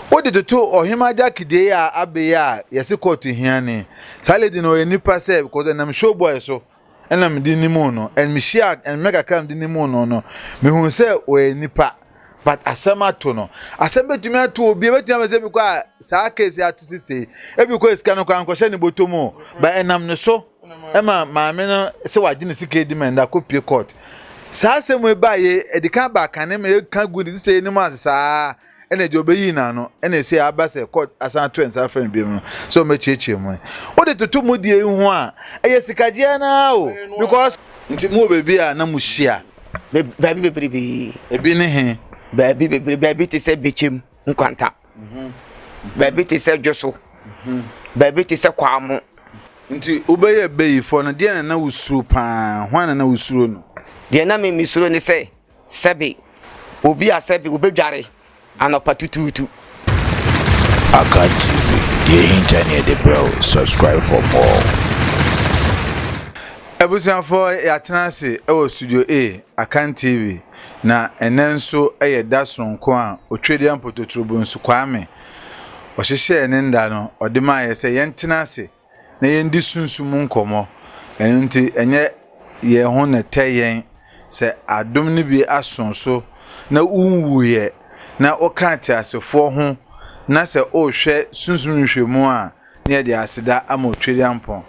What did to ohima Jack de ya abeya yesi court hiane. Saledi no nipa say because I'm show boy so and I'm dinimo no and me share and make a cram dinimo no. Me hu say we nipa but asema to no. Asembe tumi to obi betima say because sa case ya to 60. E because scan ko anko ni botomo but enam ne so ema maame no se waje ne sika di menda ko pie court. Sa asem we ba ye edika ba kan me ka gudi say ni ma sa ene je obeyi na no ene say abase court asan to ensa friend bi no so me cheche mu o de tutu mu die hu a eye sikaje na o because nti mu obebi a na mu hia baby bebrebe ebi ne he baby bebrebe baby te se bechem nkwanta baby te se dwoso baby te se kwamo nti obeye beyi fo no de na usuru pa hwan na usuru no de na me misuro ne se sebe obi a sebe obedware anopa tututu Akan TV, the internet the bro. Subscribe for more. Ebusian for yatenase ewo studio A Akan TV na enenso eye dason ko a otwede ampototrubu nso kwame ohihye enenda no odema ye se yentenase na yendi sunsum nkomo enti enye ye ho na teyen se adom ne bi asonso na unwuye na okati asefo ho na se ohwe sunsum nhwemu a ne de aseda amotwede ampon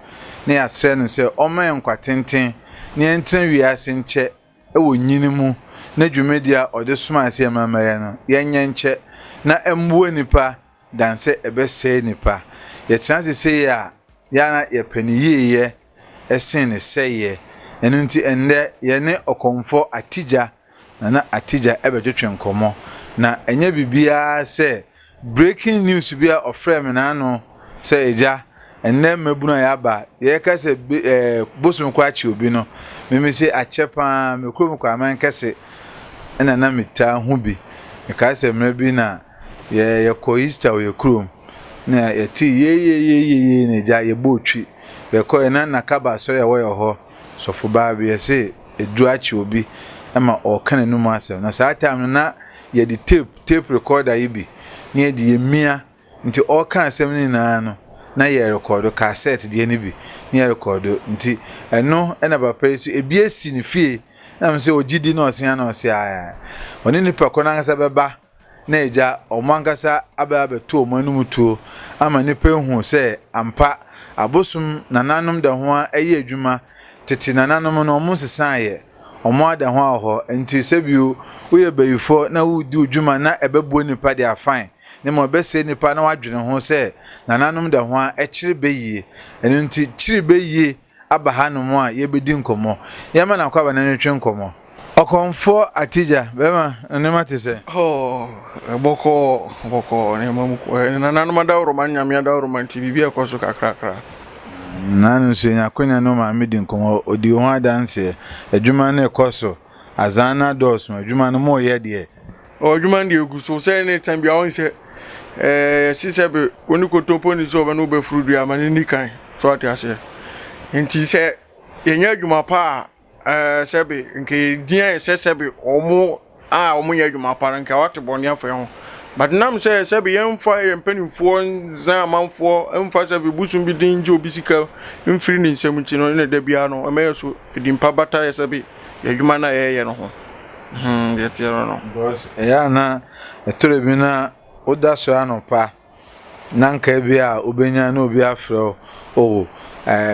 na yasre no se oman kwatenten na yentren wiase nche ewo nyinimu na dwumedia ode soma ase mamaye no yenye nche na embuo nipa danse ebese nipa ye chance se ya na ye paniye esen ne seye enu nti ende ye ne okomfo atija na atija ebetwetwe nkomo na enye bibia se breaking news bia ofrem na no se eja enne mabuna ya ba ye kase bosum kwachi obi no meme se achepa mekrom kwa man kase ena na mita hu bi me kase mrabi na ye ko Easter ye krom na ye ti ye ne ja ye botwi be ko ena na kaba sori wo yo ho sofu ba bi ye se edu achi obi ama o kan enu mu asem na saa time na ye di tape recorder yibi na ye di yemia nti o kan asem ni na no na ye record cassette de ni bi na ye record nti eno ena papa yesu ebi esi ni fie na mse ogidi na osia na osia aya oni ni pako na ngasa beba na eja omangasa aba to omanum tuo ama ni pe hu se ampa abosum nananom da ho aye adwuma tete nananom no omo sesan ye omo ada ho aho nti sebio uye bayifo na wudi adwuma na ebebuo nipa de afan ne mo bese nipa na wadwene ho se nananom da ho a ekire beyie enu nti kire beyie aba hanom a yebedi nkomo yema na kwa bana netwe nkomo okonfo atija bema ne mate se boko ne mamu nananom da roman nyame da roman tv bia koso kakrakra nanu se nyakonya no ma medi nkomo odi ho adanse adwuma na ekoso azana dos adwuma no mo ye de adwuma ndi eguso se ne time bia won se sisebe woni kotompo ni so ba no be frudu amane ni kan so ati ase nti se yenya adwuma pa sebe nke dia sebe omo ye adwuma pa nke wate boni afo ho but nam se sebe yemfa yempanimfo nza amanfo emfa sebe busum bi dinje obisika mfiri ni nsem nti no ne da bia no emeyo so edimpa bata ye sebe adwuma na ye no ho yeti no because ya na etore bi na oda so anopa nanka bia obenya na obi afro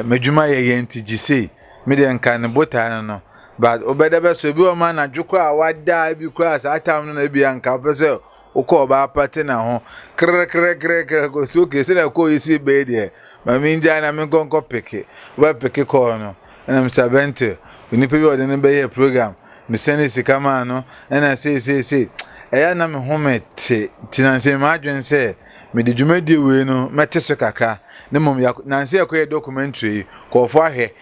medwuma ye yenti gise me de nka ne bota no but obeda be so bi o ma na dwukra wada bi kra sa atam no na bia nka pese uko ba pate na ho kre go so ke se na ko isi be de ma mi nja na me gonko peke ba peke ko no na mr bente oni pe bi o de ne be ye program me sene sikama no na se eya na me homete tinanse ma adwen se me de dwumadi we no mete so kakra ne mom ya nanse akoye documentary ko fo ahwe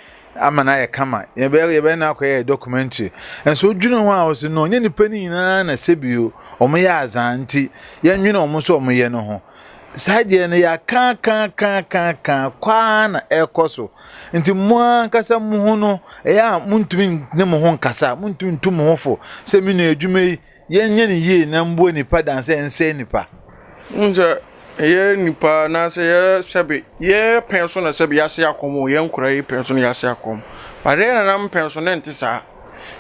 ama na ye kama ye be na akoye documentary enso dwunu ho a wo se no nye ni pani na sebio omo ya azanti ye nwene omo so omo ye no ho saje ne ya kan kwa na ekoso nti mo ankasa mo ho no eya muntumi ne mo ho nkasa muntumi ntum ho fo se mi no adwuma yenye ne ye na mbo nipa danse ense nipa unze ye nipa na se ye sebe ye penso na sebe ya se akomo ye nkura ye penso na ya se akom bare na nam penso na ntisa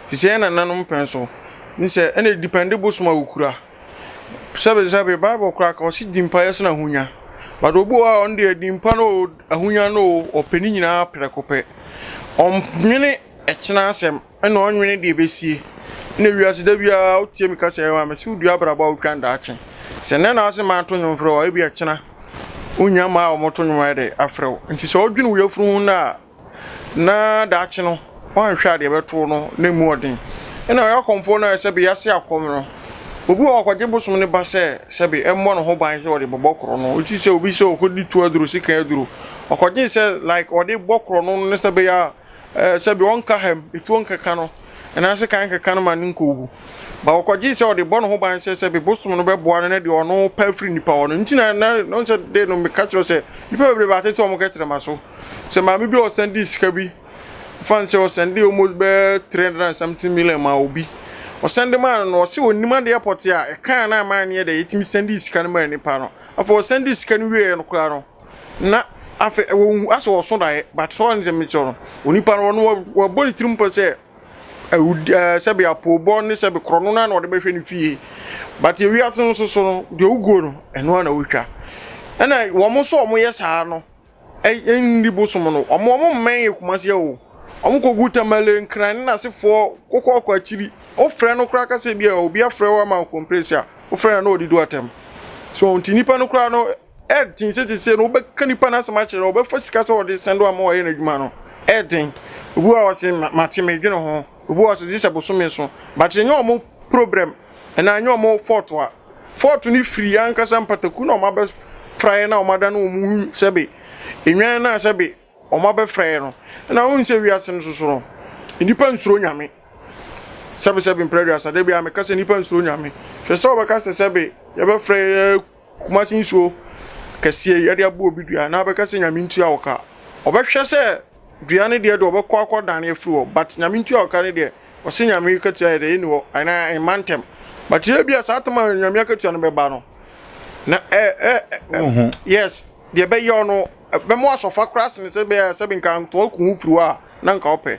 fise na nanum penso ni se ene dependable suma ukura sebe bible kura ka o si dimpa ye se na hunya but obo a on de dimpa no ahunya no openi nyina prekope omwene echina asem ene onwene de besie na wiase da bia otie mi ka se wa me si udu abraba utwanda achen se ne na ase ma to nyomfro wa bia echina unya ma o moto nyoma de afrew nti se odwene wo yafuru na da ache no wan hwa de beto no na mu odin ene o yakomfo na se bia se akom no obi o kwaje bosom ne ba se be emmo no ho ban se o de bobokro no uti se obi se okodi tu aduru sika aduru o kwaje se like o de bokro no ne se be ya se be onka hem etu onka kano ena se kan keka no man nkogu ba o kwaje se o de bono ho ban se be bosom no be boa no de ono pa fri nipa ono nti na no se de no me catch se nipa be ba tete o mo ketre maso se ma me bi o send sika bi fan se o send almost be 300 something million ma obi o send man no se onima de airport a e kan na man ne de yetimi send sika no man nipa no afo send sika no wie no kura no na afa aso so da but so on me choro onipa no wo boni trim po se se be apo bon se be krono na no de be hwe ni fie but ye wiasen so no de ugo no eno na wotwa ena wo mo so mo yesa no ndi bosom no omo men yekumase o omo koguta male nkran na sefo kokoko akiri o frɛ no kra ka se bia obi afrɛ wa ma compressor o frɛ no odi do atem so nti nipa no kra no tin se no be kanipa na sama kyerɛ o be fa sika so odi sendo ama o ye na dwuma no tin obi wa wase mate me dwene ho obi wa se disa bosome so but enye omo problem na enye omo fort ni free anka sam pataku na omo be frɛ na omo da no mu sebe enwan na sebe omo be frɛ no na won se wiase no so no nipa nsuro nyame sebe prayer asa de bia me kase nipa nsuro nyame hwe se obeka se sebe ye be frɛ kumasi nsuo kasie ye de abo obi dua na obeka se nyame ntua woka obehwe se dua ne de obekɔ akɔdan afiri wo but nyame ntua woka ne de o se nyame katua de ni wo ana mantem but ye bia sa atama nyame katua no beba no na yes de be yo no be mo asofa class ne sebe nkan to ku hu firi wa na nka opɛ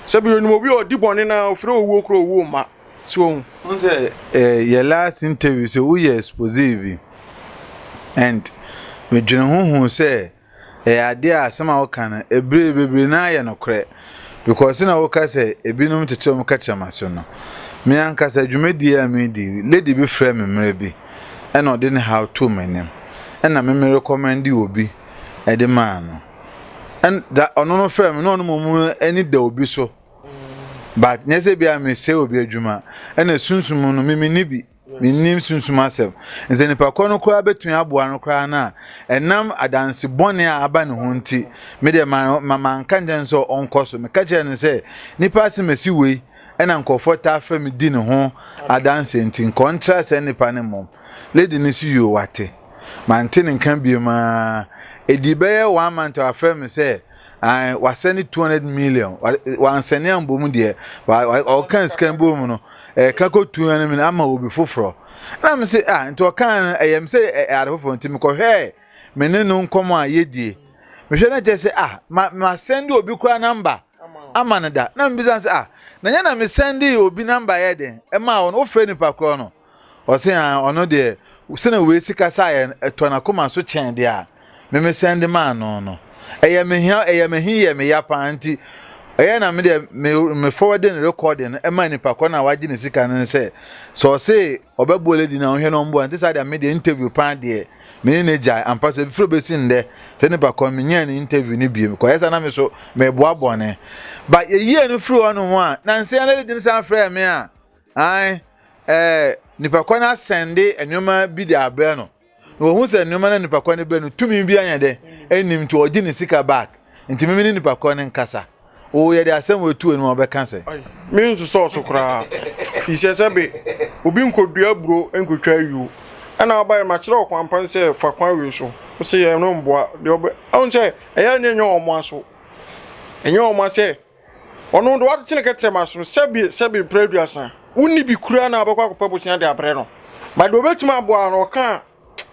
sabi oni mo bi o di boni na ofre owo kro owo ma ti ohun on say your last interview say we explosive and me dwene hu say ade a sama wo kan ebre na ya no kre because na wo ka say ebinom tete o ka chama so no me anka say dwumedi a me di lady bi frɛ me mre bi and o dey how to menem and na me recommend obi e de man no and that ono no frɛ me no mo any da obi so but nyese bia me se obi adwuma ena sunsum no me ni bi me nim sunsum asem nze nipa kɔ no kora betun aboa no kora na enam adanse bɔne a aba ne ho nti me de mama nka njen so onkɔ so me ka kye ne se nipa asemesi wei ena nkɔfo ta afrɛ me di ne ho adanse nti kontra se nipa ne mom lady ni si yo wate mante ne nkan bi ma edi beye 1 month afrɛ me se waseni 200 million wanseni ambom de o kan scan bom no ka ko 200 million ama obi foforo na me say nto kan ayem say arefofo ntimi ko hwe me ne no nkomo a yedie me hwe na je say ma send obi kura number ama na da na me bizan say na nya na me send obi number ye den e ma wo no frɛ nipa kura no o say ono de se na we sika sa ye to na koma so chen de me send man no eya me ya panti eya na me de me forwarding recording e man nipa ko na waji ne sika ne se so say obebo lady na ohwe no mbo anti say me de interview pan de me ne jai ampa se before be sin de se nipa ko me nya ne interview ni biem ko yesa na me so me boa bone but ye no free on ho a na nse na lady ne san frɛ me nipa ko na send enwoma bi de abre no no hu se nnoma na nipa kwa ne bre no tumi bi anya de enim to ogi ne sika back nti mimi ne nipa kwa ne nkasa o ye de asem wetu enu obeka se me nso so kra ise sebe obi nkodua buro enkotwa ayu ana oba ma kire okwanpan se fa kwan we so se ye no mboa de oba on se eya ne nyo omo aso enyo omo se ono do wat tine ketre maso sebi preduasa unni bi kura na abakwa akopabo sia de abre no ba de obetuma aboa no ka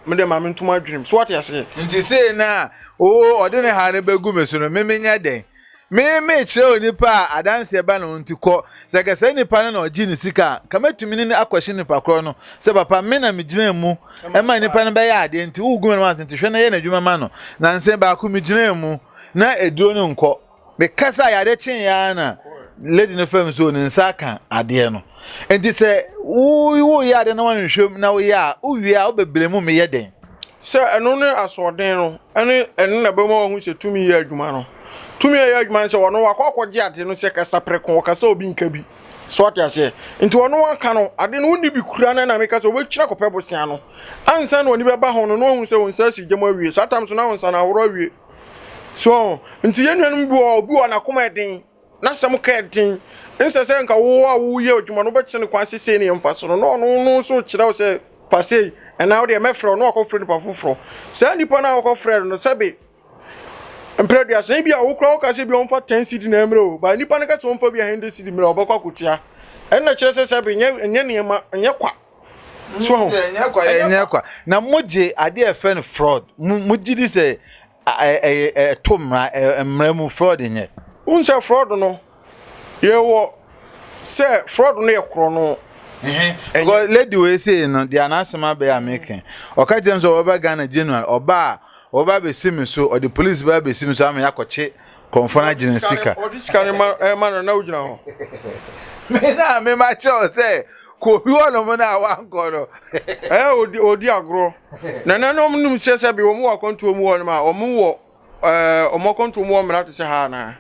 me de ma me ntoma adwenem so what ya say nti say na o ode ne ha ne begu me so no me nya den me kire onipa adanse ba no nti ko se ka se nipa na oji ni sika kamatumi ni akwahye nipa kro no se papa me na me gina mu e ma nipa no be ya ade nti ugu me ma nti hwe na ye na adwuma ma no na nse ba ko me gina mu na eduro ni nko me kasa ya de chen ya na lady no fam so ni nsa ka ade no nti se wo ya de na wan hwem na wo ya wo wi a wo bebele mu me ye den se eno ne asoden no ene na be mo hu se tumi ye adwuma no tumi ye adwuma se wono akokogye ade no se kasa prekon kasa obi nka bi so ate ase nti wono aka no ade no ni bi kura na me kasa obetwira kopebosia no ansa no ni be ba ho no hu se wonsa si gyema wie satam so na wonsa na woro wie so nti yenuanum bi obi wona koma eden na sam ka eden nse se nka wo ye adwuma no be kye ne kwanse se ne yemfa so no so kira wo se pasei ena wo de mefro no akofro ni pa foforo se nipa na akofro no se be Mpredua say bia wo kra wo ka se bia onfa 10 cedi na emre o ba nipa ne ka so onfa bia 100 cedi mre obekwa kutia enna kire se be nye niema nye kwa so nye kwa na moje ade efe no fraud mujidi se tomra emremu fraud nye unse fraud no ye wo se fraud no ye kro no because lady we say no the anasema be american oka james oba Ghana general oba be simi so or the police be simi so am yakoche konfona gine sika odisika man na ujina ho me ma cho say ko bi wono mo na wa nko no odi agro na nanom num sese be wo mu akonto mu wo ma omu wo omo konto mu wo mra to se ha na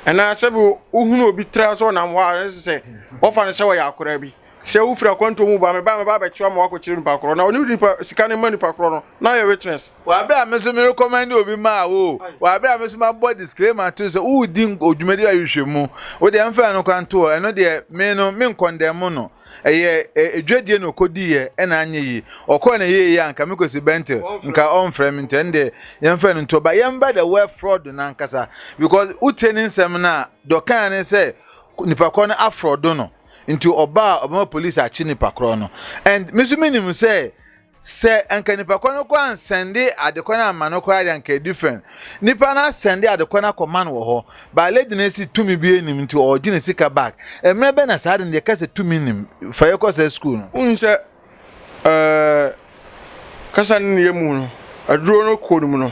ena se be ohunu obi tra so na mo ha se ofa ne se wo yakora bi se wo fira kwanto mu ba me ba be chiwa mo akokire nipa kro na oni nipa sika ne mani pa kro no na ye witness wa be ameso me recommend obi ma wo wa be ameso ma body disclaimer to say u din odwumadi ahwehwemu wo de amfa no kwanto eno de me no me condemn no eye edwadie no kodi ye na anye yi okọ na ye ya nka me kosi bente nka on frame ntende yemfa no to ba yemba the way fraud na nkasa because uteni nsem na dokan ne say nipa kro na afraud no into oba police achi nipa kro no and minim say anka nipa kro no kwa sende adekwa na amano kro ade anka different nipa na sende adekwa na command wo ho ba lady na si tumi bi enim into ogine sika back emre be na sade ne kase tumi nim fa yeko se school no unse kasa ne yemu no aduro no kodum no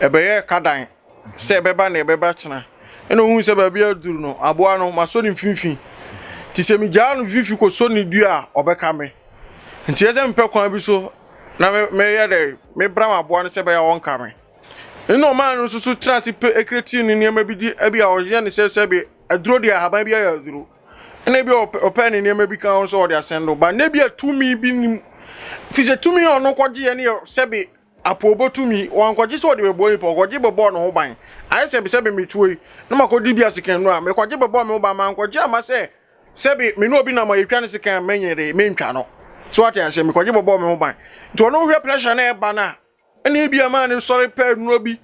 ebeye kadan se beba na ebeba chena eno unse ba bia duru no aboa no maso ni mfimfin kise mi janu vivi ko so ni dua obeka me nti eze mpe kwan bi so na me ye de me brama boa ne se be ya wonka me eno man no so transipe ekreti ni niam bi di abi a oje ne se be aduro dia haban bi ya aduro ene bi open ni niam bi kan so de asendo ba ne bi atumi bi ni fije tumi ono kwaje ye ne se be apobo tumi wan kwaje so de be boy po kwaje be bo no ho ban ai se be metuoi na makodi bi asiken no a me kwaje be bo me ho ban man kwaje ama se sebi me no obi na ma yetwa ne sika menyere mentwa no so what ya say me kwaje bobo me ho ban to no hwe pressure na e ba na ene bia ma ne sorry pa no bi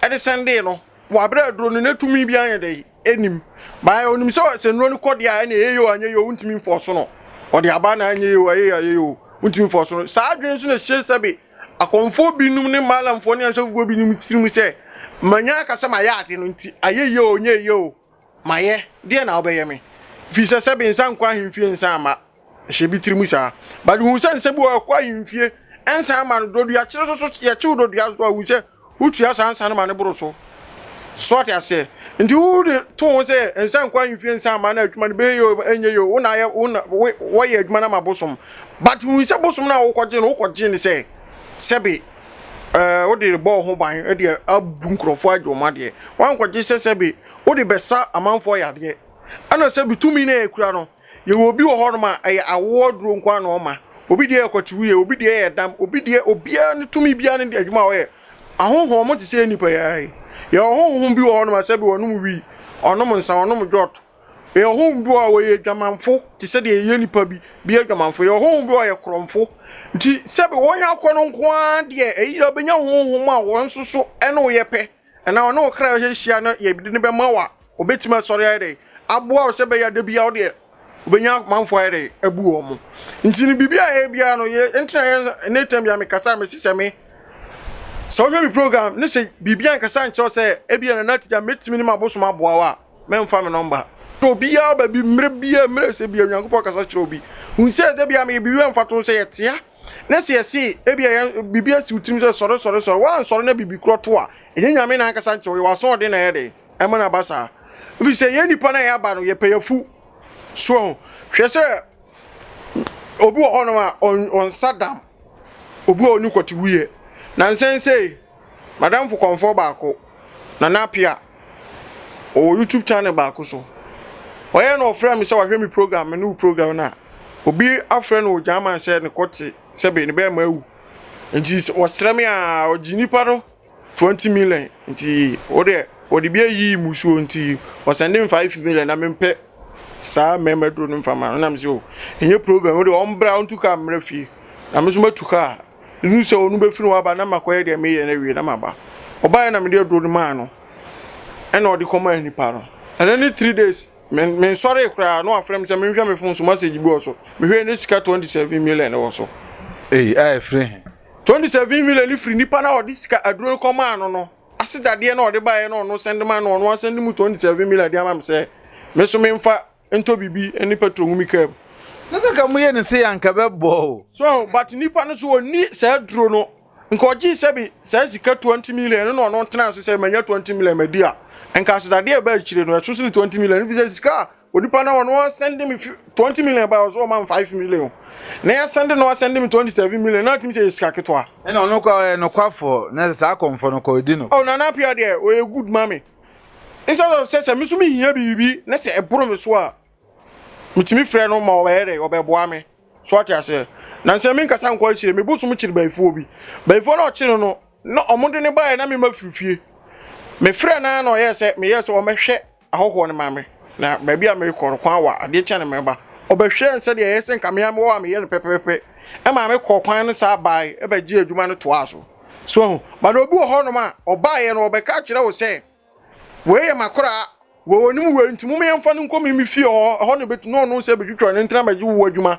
e de sende no wa bra dro no netumi bia anye de enim ba onim so se no ni kode a ene yeyo anye yo untimi mfo no ode aba na anye yo ayeyo untimi mfo no sa adwen so na hye sebi akonfo binum ne malamfo ne asofo binum tirim se manya akasa ma ya ade no nti ayeyo onye yo maye de na obeye me fisa sebi nsan kwa himfie nsan ama shebi tirimu sa but hu san sebi wa kwa himfie ensan ama dodu ya kire so ya chi dodu ya so hu se utu ya san ma ne boro so sort ya se nti hu de to se ensan kwa himfie nsan ama na adwuma ne be yo enye yo una ya una wo ye adwuma na mabosom but hu se bosom na wo kwaje ne se sebi o de bo ho ban e de abu nkrofo adwuma de wan kwaje se sebi o de besa amanfo ya de ana se bitumi na ekura no ye obi wo ho no ma aye awodro nkwa no ma obi de ekotiwu ye obi de ye dam obi de obia ne tumi bia ne de adwuma wo ye ahoho mo te se nipa ya ye ahoho bi wo ho no ma se bi wonum wi onom nsa onom jot ye ahoho bi wo ye dwamanfo te se de ye nipa bi adwamanfo ye ahoho bi wo ye kromfo nti se bi won ya kɔ no nkwa de eyi obenya ahoho ma won soso ene wo ye pe na ono wo kra hye hia no ye bi ne be ma wa obetima sɔre ya de aboa o se be ya de bia o de obenya manfo ayre ebu omo nti ni bibia e bia no ye entra ne time bia me kasa me siseme so we program ne say bibia kasa nche say e bia na natija metimi ni maboso maboa wa memfa me number to bia ba bi mre se bia nyankopɔ kasa kyerɛ obi unse de bia me bibia mfato say yetia na se yesi e bibia si utim say sɔre wa sɔre na bibi kroto a enye nyame na kasa nche wa so de na ye de e mo na basa if say ye nipa na ya ba no ye peyafu so hwe say obi wo no ma on sadam obi oni kwoti wuye na nsense madam for comfort baako na napia o YouTube channel baako so oye no frame say wahwe mi program me no program na obi afre no jama say ne kwoti sebe ne be ma ewu nti wasrame a ogini paro 20 million nti ode bi yi musuo nti wasende 5 million na mempe sa memedro no mfama na mse o enye program ode ombra ontu ka mrafie na meso matuka nu se onu be firi wa ba na makoye de me ye na wie na maba oba na me de do no ma no e na ode koma ni paro and then 3 days men sorry kra no afrem se me hwa me fon so message bi oso me hwe ne sika 27 million oso ai free 27 million free nipa na ode sika aduro koma no asidade na ode bae no send man no send mu 27 million de amam se me so me mfa ento bibi eni petro humi kab na saka mu ye ne se yanka bebo so but nipa no so oni se aduro no nka oji sebi se sika 20 million no tena so se manya 20 million media enka asidade e ba chire no so 20 million if se sika onipa na no send me 20 million ba so man 5 million na ya send me 27 million na timi se sika ketwa e na no kwa no kwafo na sa akomfo no ko di no oh na na pia de o good mami instead of say me so me hia bibi na se eboro me so a mutimi frɛ no ma obere obeboa me so ati ase na nse me nkasa nkwa chire me busu mu chire baifo na o chire no na omude ne bae na me mafifie me frɛ na na o yese me yese o mehwɛ ahoho ne mame na ba bia me kɔ kwan wa ade kya ne meba obehwɛ nse de yese nka me am wo me ye no pepepe e ma me kɔ kwan no sa bae e ba gi adwuma no to aso so ba do obi wo ho no ma obae no obeka kire wo se we ye makora wo nim we ntimu me yemfa no nkomi mi fie ho no betu no se betwitwa ne ntra magi wo adwuma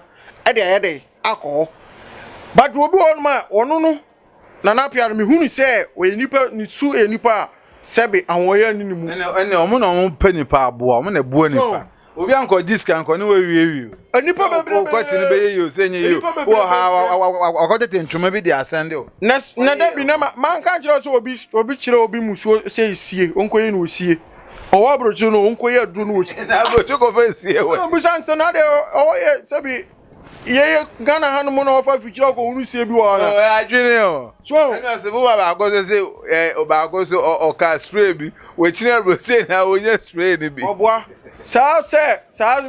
e de akọ but obi wo no ma ono no na na pia me hunu se we nipa ni su nipa sebe anwoye ni mu ene omo na omo panipa abo omo na buo nipa obi anko disk anko ne we wie nipa bebre kwati ne be ye se nye yo wo ha akotete ntwoma bi de asende o na da bi na man ka kire so obi kire obi musuo se sie onko ye no sie owa brochu no onko ye adu no sie na brochu ko fe sie we bi chance na de o ye sebi ye Ghana hanu mo na ofa fikira ko unu sie bi wa na adwene o so ena se bo ba agozo se ba agozo o ka spray bi we kire brochu na onye spray ni bi oboa sa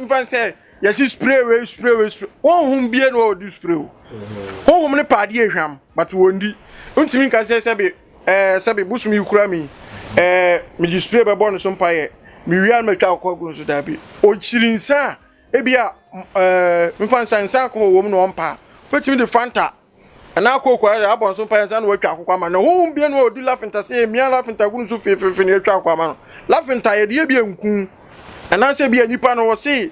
mfan se ya si spray won hum bie no o du spray o hum ne paade ehwam but wondi untimi kan se sebi busumi kura mi mi di spray be bon so mpaye mi wian ma twa akwa so da bi o chirinsa ebia mfan sansa ko wo mu no mpa petimi de fanta ana akokwa ya abon so mpaye san wo twa akwa ma no hum bie no o du lafinta se mi lafinta gunu so fefe ne twa akwa ma no lafinta ye de bia nkun ana se bia nipa no wo se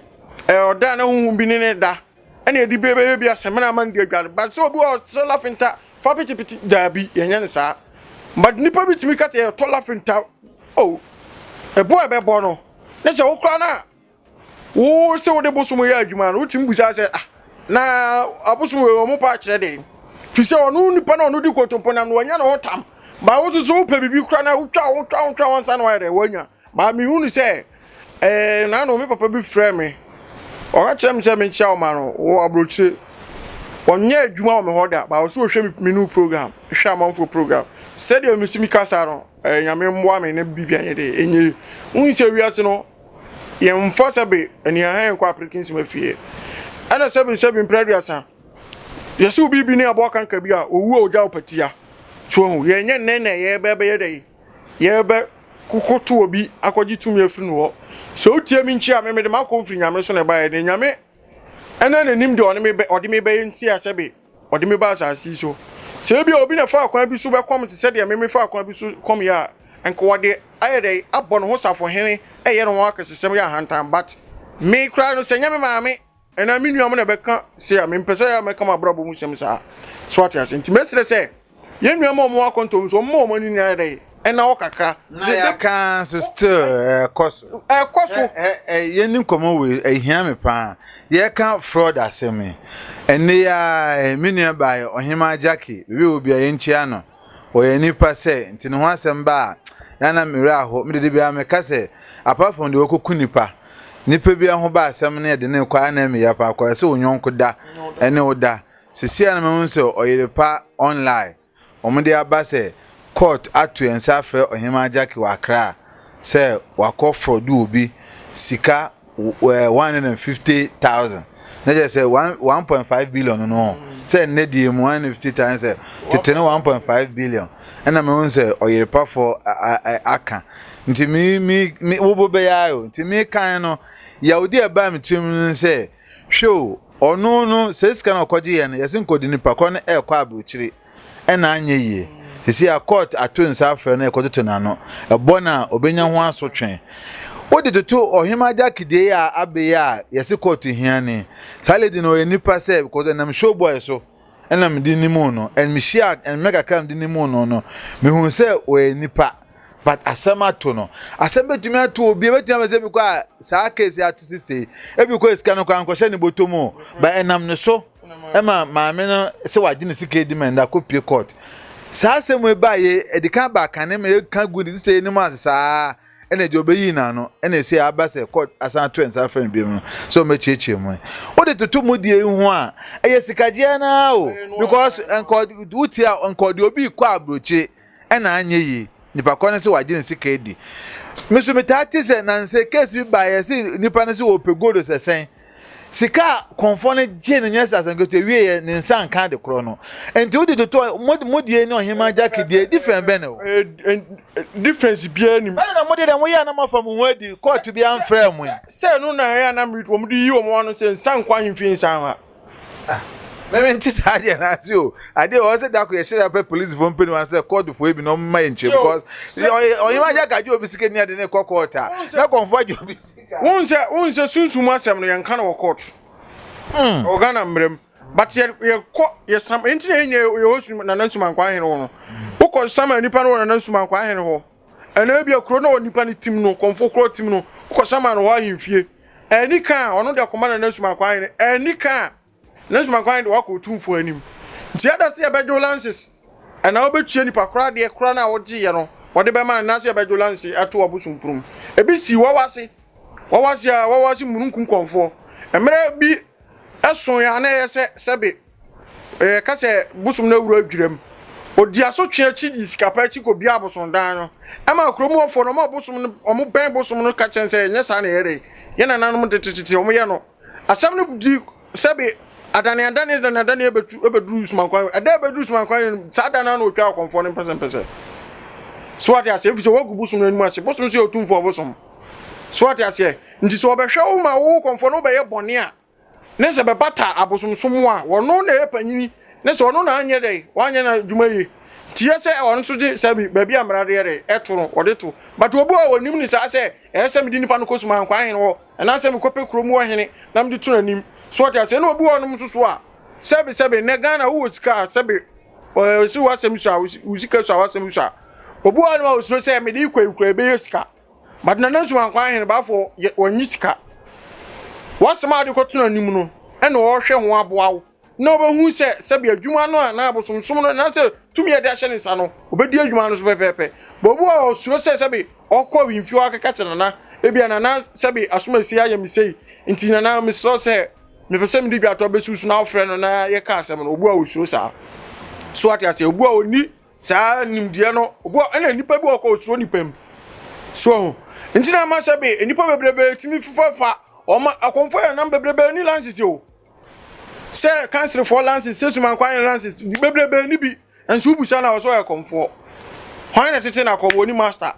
oda na hum bi ne da ene di bebe bia semana man de adware but so obi o so lafinta fa piti da bi yenye ne sa but nipa bi timi ka se to lafinta oh ebo ebebo no ne se wo kra na wo se wo de bosumo ya adwuma no timi busa se na abosumo we mo pa kire de fi se onu nipa na onu di kotompo na no wanya na hotam ba wo so pe bibi kra na wotwa wansa na wa de wanya ba mi hunu se na no me papa bi frɛ me o ga chem se me chia o ma no wo abrochi onye adwuma o me hoda ba wo so hwɛ me new program hwɛ amanfo program said you miss me kasa no nyame mboa me na bibia nye de enye unse wiase no ye mfa sabe eni ahan kwa application ma fie ana sabe imprediasa yesu bibi ni abo kan ka bia owu oja opatia so hu ye nye nene ye bebe ye de ye be kukoto obi akɔgi tumi afiri no so otie mi nchi a me de makomfiri nyame so ne ba ye de nyame ana nanim de ɔde me be nti a sabe ɔde me ba asasi so se bi obi na fa akwan bi so be kom te se de me fa akwan bi so kom ya enko wode ayede abɔ no ho safo hene eye no akasesem ya hantan but me kra no senya me maame ena me nuam na beka se me mpese ya me kama brabo mu sem sa so ati ase nti mesre se ye nuam omo akontom so mo ni na dai ena wo kakra na ya kan so still koso ye nim komo we ehia me pa ye kan fraud asemi ene ya me nua bai ohima jackie we obi aye nchia no o ye nipa se nti ne ho asem ba ya na mira ho me de bia me ka se apart from the okoku nipa bia ho ba asem na de ne kwa na me ya pa kwa se onyonko da ene oda sisia na me hunse oyerepa online omde abase court atu ensa frɛ ohima jackie wa Accra say wakɔ fraud obi sika 150,000 na je say 1.5 billion no say ne die mu 150,000 say tetene 1.5 billion na me won say oyerepa for aka nti mi wo be yayo nti mi kan no yaudi e ba mi tim say show ono no say sika na okoje ye no yesin kodi nipa kɔ no e kɔ abrochire na anye yie sisi a court atunsa afre na ekototo na no ebona obenya ho asotwen odi toto ohima jakide ya abe ya yesi court hiane saledi no enipa se because na show boy so na me di nimu no and me share and make akam di nimu no me hu se o enipa but asema to no asembe tumi ato obi betima se bi kwa sa case atu 60 e bi kwa iska no kwa ankohye ni botomo ba enam ne so ema maame no se wagine sika di menda ko pie court sa semwe ba ye edika ba kan me ka gudi se ni ma sa ene je obeyi na no ene se abase court asan to ensa friend bi mu so me cheche mu o de tutu mu die hu a eye sikaje na o because enko wuti a enko de obi kwa abrochi ena anye yi nipa kone se wagine sika di me so metati se na nse case bi ba ye se nipa ne se opegodo se sen sika konfone je ne nyesa sangoto wie ne nsan kan de kro no enti wodi to modie ne ohima jackie die different be ne o difference bia ni na modie da mo ya na mafa mo hodi court bi an frɛ mo se no na ya na mrit wo mdi yi wo mo no se nsan kwa himfi nsan ha me nti sa de na si o ade o se da ko ye share pe police phone pe no say court for ebi no ma enche because ohima jackie obi sika ni ade ne court na konfo obi sika won se sunsumu asem no yan kan wo court ogana mrem but ye sam enti enye ye hosu na nansuma kwa hen no uko sama nipa no na nansuma kwa hen ho ana bia kro na nipa ni tim no konfo kro tim no uko sama no wa himfie ani kan ono de akoma na nansuma kwa hen ani kan nansuma kwa hen de wako tumfo anim nti ada se abejo lances ana obetue nipa kra de kra na wogi ye no wode be man na se abejo lances ato obusumprum ebi si wawase mununkun konfo emre bi eson ya na yese sebe ka se busum na wuro adwirem odi aso twe chi iskapa chi ko bia boson dan no ama kromu ofo no ma busum omo ben busum no ka chense nya sa na yere ye na nanom tetete omo ye no asam no di sebe adane ebedru sumankwan ada ebedru sumankwan sa adana no otwa konfo no pese so ati ase fi so wogu busum no anim ase busum so otumfo busum so ati ase nti so obehwe wo ma wo konfo no be ye bone a ne se be bata abosomsom a wono na ye panyini ne se wono na anye dai wanye na dwuma yi ti ye se wono so de sabi ba bi amrade ye eto no ode to but obu a wonim ni sa se ese me di nipa no kosuma nkwa hen wo na se me kope kromu wo hene na me di to nanim so ati ase na obu wonom susu a sebe ne Ghana wo sika sebe si wasem so a usika so a wasem so a obu wonom a usuro se me di kwekwe be yesika but na nansuma nkwa hen ba fo wonyi sika wasema de kotuna nim no ene wo hwe ho aboawo na obehu se sebe adwuma no na abosomsom no na se tumi ede ahye nsa no obedi adwuma no so pepepe bobu a osuro se sebe okọ wimfi akaka tenana ebia na sebe asomasi ayamisei nti na misro se me pese me di bia to besusu na ofre no na ye ka asem no obu a osuro sa so ati ase obu a oni sa nimdie no obu ene nipa bi okọ osuro nipam so nti na ma sebe nipa bebrebe timi fufafa oma akonfo ya nam bebrebe ni lances yo se cancel for lances se suman kwan lances bebrebe ni bi enso busa na so ya konfo hwan na tete na ko ni master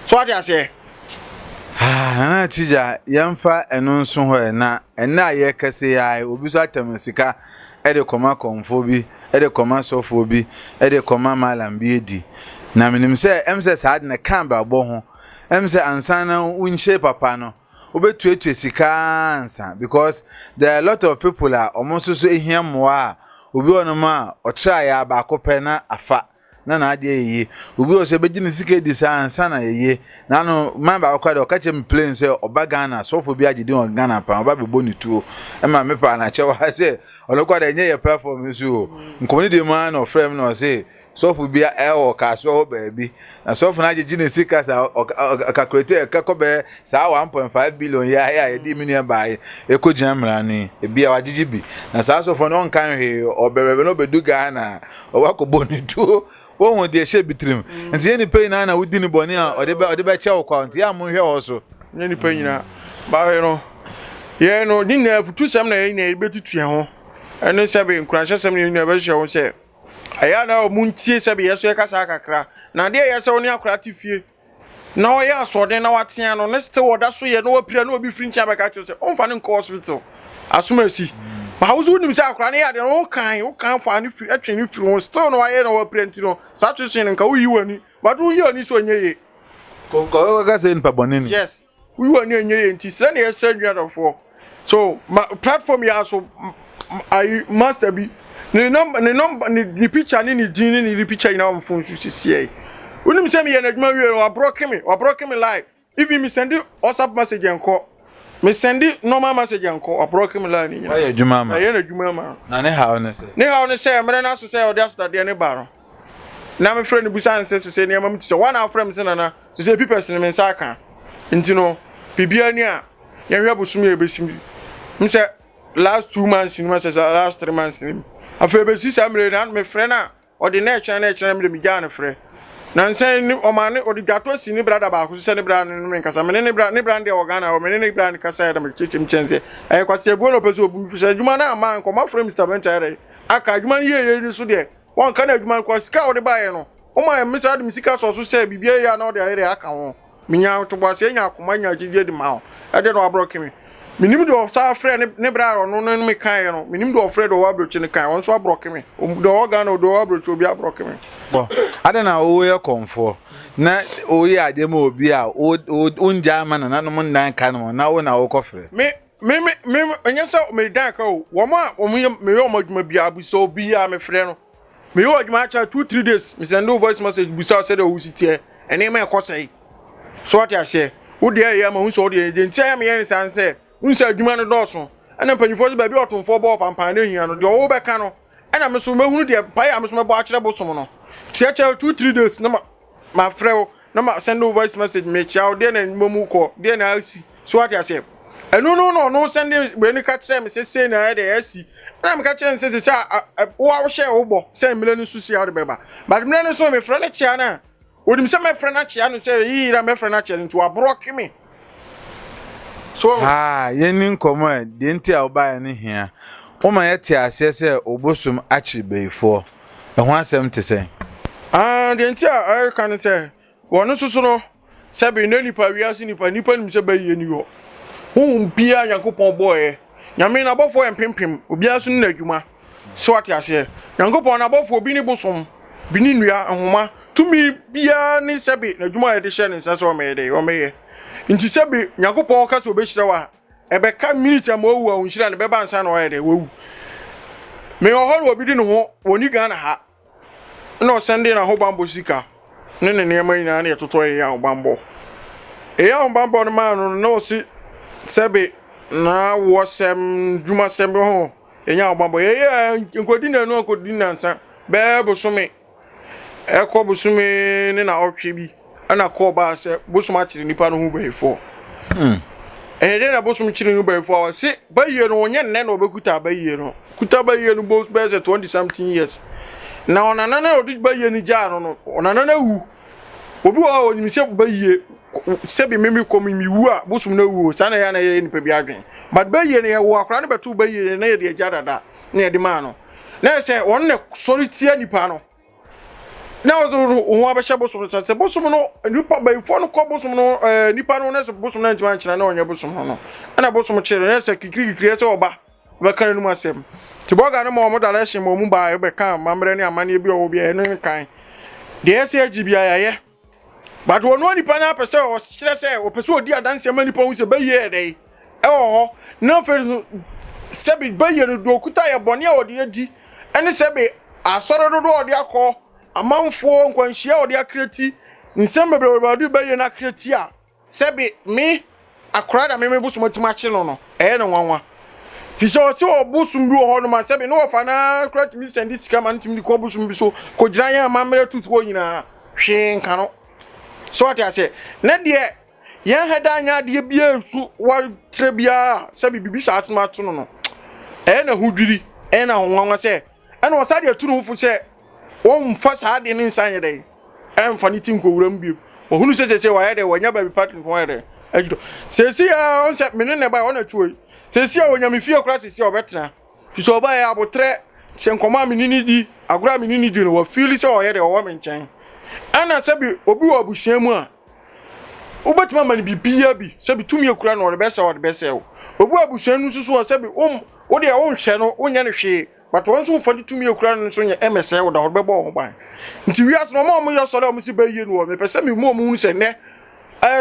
so ati ase na tija yamfa eno nso ho na ena ye kase ya obi so atamsika e de koma konfo bi e de koma sofo bi e de koma malam bi edi na minim se emse sad na kamba bo ho emse ansana unche papa no obetuetue sika ansa because there are a lot of people are almost so ehia moa obi onoma o try ya ba akopɛ na afa na ade yi obi o se begini sika di ansa na ye na no man ba akwa de o ka chem plane say oba Ghana so for bi agide on Ghana pa oba be boni tuo e ma me pa na che wa say olokwa de nye ye platform so nkomni de man of frame no say so for bi e o ka so baby na so for na agide sika sa calculate ka ko be sa 1.5 billion ya di million buy e ko jamra ni e bi a wagige bi na sa so for no kan he oberebe no bedu Ghana o wa ko boni tuo won de she bitrim nti ye ni pay na wudi ni boni a ode be che account ya mo hwe ho so ye ni pay nyina ba ye no ni na futu sam na ye na betutu ho ene se be nkranhye sam ni na be hwe ho se aya na o muntie se be yeso ye kasa kakra na de ye se oni akra tifie na o ya so de na watea no ne ste woda so ye no wapira na obi free ncha be ka che se on fa ne hospital asumasi ma hausu nim sa akra ne ya de o kan fa ne free atwe ne free still no aye na wapira nti no situation nka wo yi wani but wo yi oni so nyeye ko ga se npa bonini yes we wani nyeye nti se na ye send for so platform ya so I must be ni number ni picture ni din ni picture ina on phone so see unim se me ye na adwuma wie wa broke me live even me send WhatsApp message enko me send normal message enko wa broke me live ni why adwuma ma ye na adwuma ma na ne ha one se me na so say o just that de ne ba no na me friend busan se ne mam ti se one friend se na se people se me nsa aka nti no bibia ni a ye hwe abosum ye besim me say last 2 months ni me say last 3 months ni afa be si samre na me friend na o de na echa me me gya na friend na nsan ni o ma ne o de gato si ni brada ba ko se ne brada ni me nkasa me ne brada de o Ghana o me ne brada ni kasa ya da me chechim chenze e kwase ebo no pese obu fi se adwuma na ama nko ma friend Mr. Bentare aka adwuma ye ni so de won ka na adwuma ko sika o de ba ye no o ma me sa de sika so se bibia ya na o de ayere aka ho minya to bo se nya akoma nya gige de ma ho e de no abroke me minim do sa friend ne brada no no me kan ye no minim do friend do wabroche ne kan won so abroke me o do Ghana do wabroche obi abroke me bo adena o ye komfo na o ye adem obi a o unja ma na no ndan ka no na o na o kofre me onye so me dan ka o wo ma o me yo madwuma bia bu so obi a me frɛ no me yo adwuma cha 2-3 days me send voice message bu sa say the wo sitie ene me ekosai so what ya say wo de ya ma hu so de ntia me yen san say unsa adwuma no dɔso ana panyifo se ba bi otomfo bɔ pampan na hia no de wo bɛka no ana me so mahunu de pa ya me so mebɔ akyerɛ bosom no tiacha 2-3 days na ma frɛ na ma send voice message me chia de na momu kɔ de na asi so what ya say no send we ni ka kyerɛ me se na ya de asi na me ka kyerɛ se wo hye wo bɔ se mele no susi ya de bɛba but mele no so me frɛ na chia na wodim se me frɛ na chia no se yi ra me frɛ na chia nto abroke me so yenin komo de nti a oba ne hia o ma ye ti ase se obosum achi beifo e ho asem te se de nti a kan se wono susu no se be na nipa wiase nipa nim se ba ye ni yo hu bia Yakobon boy nyame na bofo empempem obi aso na adwuma so ate ase Yakobon na bofo obi ni bosom bi ni nua ahoma tumi bia ni se be na adwuma ye de hye ne nsa so o me de o me ye nti se be Yakobon ka so be hyira wa ebe ka minute am owu a unhyira ne beba nsa na o ye de wowu me ohoro obi di ne ho woni Ghana ha no sende na ho bambo sika ne nema nyina na etoto ye ya bambo ya bambo no ma no si sebe na wosem djuma sembe ho enya bambo ye nkodi na no nkodi na nsa be bosome ekọ bosome ne na otwe bi ana ko ba se bosoma kire nipa no hu befo de na bosoma kire no befo se baye no onye nne na obekuta baye no kuta baye no boss be 20 something years na onana na odi baye ni jaro no onana na wu obi wa oni se baye se bi mimi ko mimi wu a bosoma na wu sana ya na ye nipa bi adwen but baye ne wo akra na betu baye na ye de jadada na ye de ma no na se on ne sorry tie nipa no na wo abɛhyɛ bosom sɛ bosom no nipa bayifo no kɔ bosom no nipa no na sɛ bosom na ntima nkyena na ɔnyɛ bosom no ana bosom kyerɛ na sɛ kikiri sɛ ɔba bɛka no mu asɛm ti boga no ma ɔmo direction ma ɔmo ba bɛka mamrɛ ne amane bi ɔwo bi ɛno kan de ɛsɛ agibia yɛyɛ but wɔn no nipa na apɛ sɛ ɔkyerɛ sɛ ɔpɛ sɛ odi adanse ma nipa ho sɛ bɛyɛ ɛdɛ ɛwɔ hɔ na afɛ sɛbi bɛyɛ no do okuta yɛ bɔne a ɔde adi ɛne sɛbi asɔre dodo ɔde akɔ amanfoɔ nkwanhyia ɔde akreti nsɛm bebrebe bɛyɛ na akreti a sɛbi me akora da me busum atima akye no ɛyɛ ne nwanwa fi sɛ ɔte ɔbusum bi wɔ hɔ no ma sɛbi ne wɔfa na kreti mi sɛndi sika ma ntimi kɔ busum bi so kɔgyina yɛn amammerɛ tutuo nyinaa hwee nka no so what I say na deɛ yɛn hɛda anya deɛ bia su wa tre bia sɛbi bibi sa atema to no ɛyɛ na hudwiri ɛyɛ na nwanwa sɛ ɛna ɔsa deɛ tu no fu sɛ wɔn mfa saa de ne nsan yɛ dɛ ɛmfa ne tin kowuram bi ohunu sɛ wɔyɛ dɛ wɔnya ba bi pattern ko yɛ dɛ ɛgdo sɛsi a on sɛ mene ne ba wɔna tuoi sɛsi a wɔnya me fie kora sɛsi a ɔbɛtena fi so ɔba yɛ abotrɛ sɛ nkɔma me nini di agora me nini di no wɔ feel sɛ ɔyɛ dɛ ɔwɔ me nkyɛn ana sɛbi obi wɔ abusua mu a wobɛtuma ma ne bibia bi sɛbi tumi akura no ɔde bɛsɛ wo obi wɔ abusua no susu sɛbi wo de wonhwɛ no wonya ne hwee but wɔn so mfa de tumi akura no so nyɛ MSA wo da ɔde bɛbɔ ho ban nti wiase no ma ɔmo yɛ sɔre ɔmo si bɛyie no wɔ me pɛ sɛ me mu ɔmo hu sɛ nɛ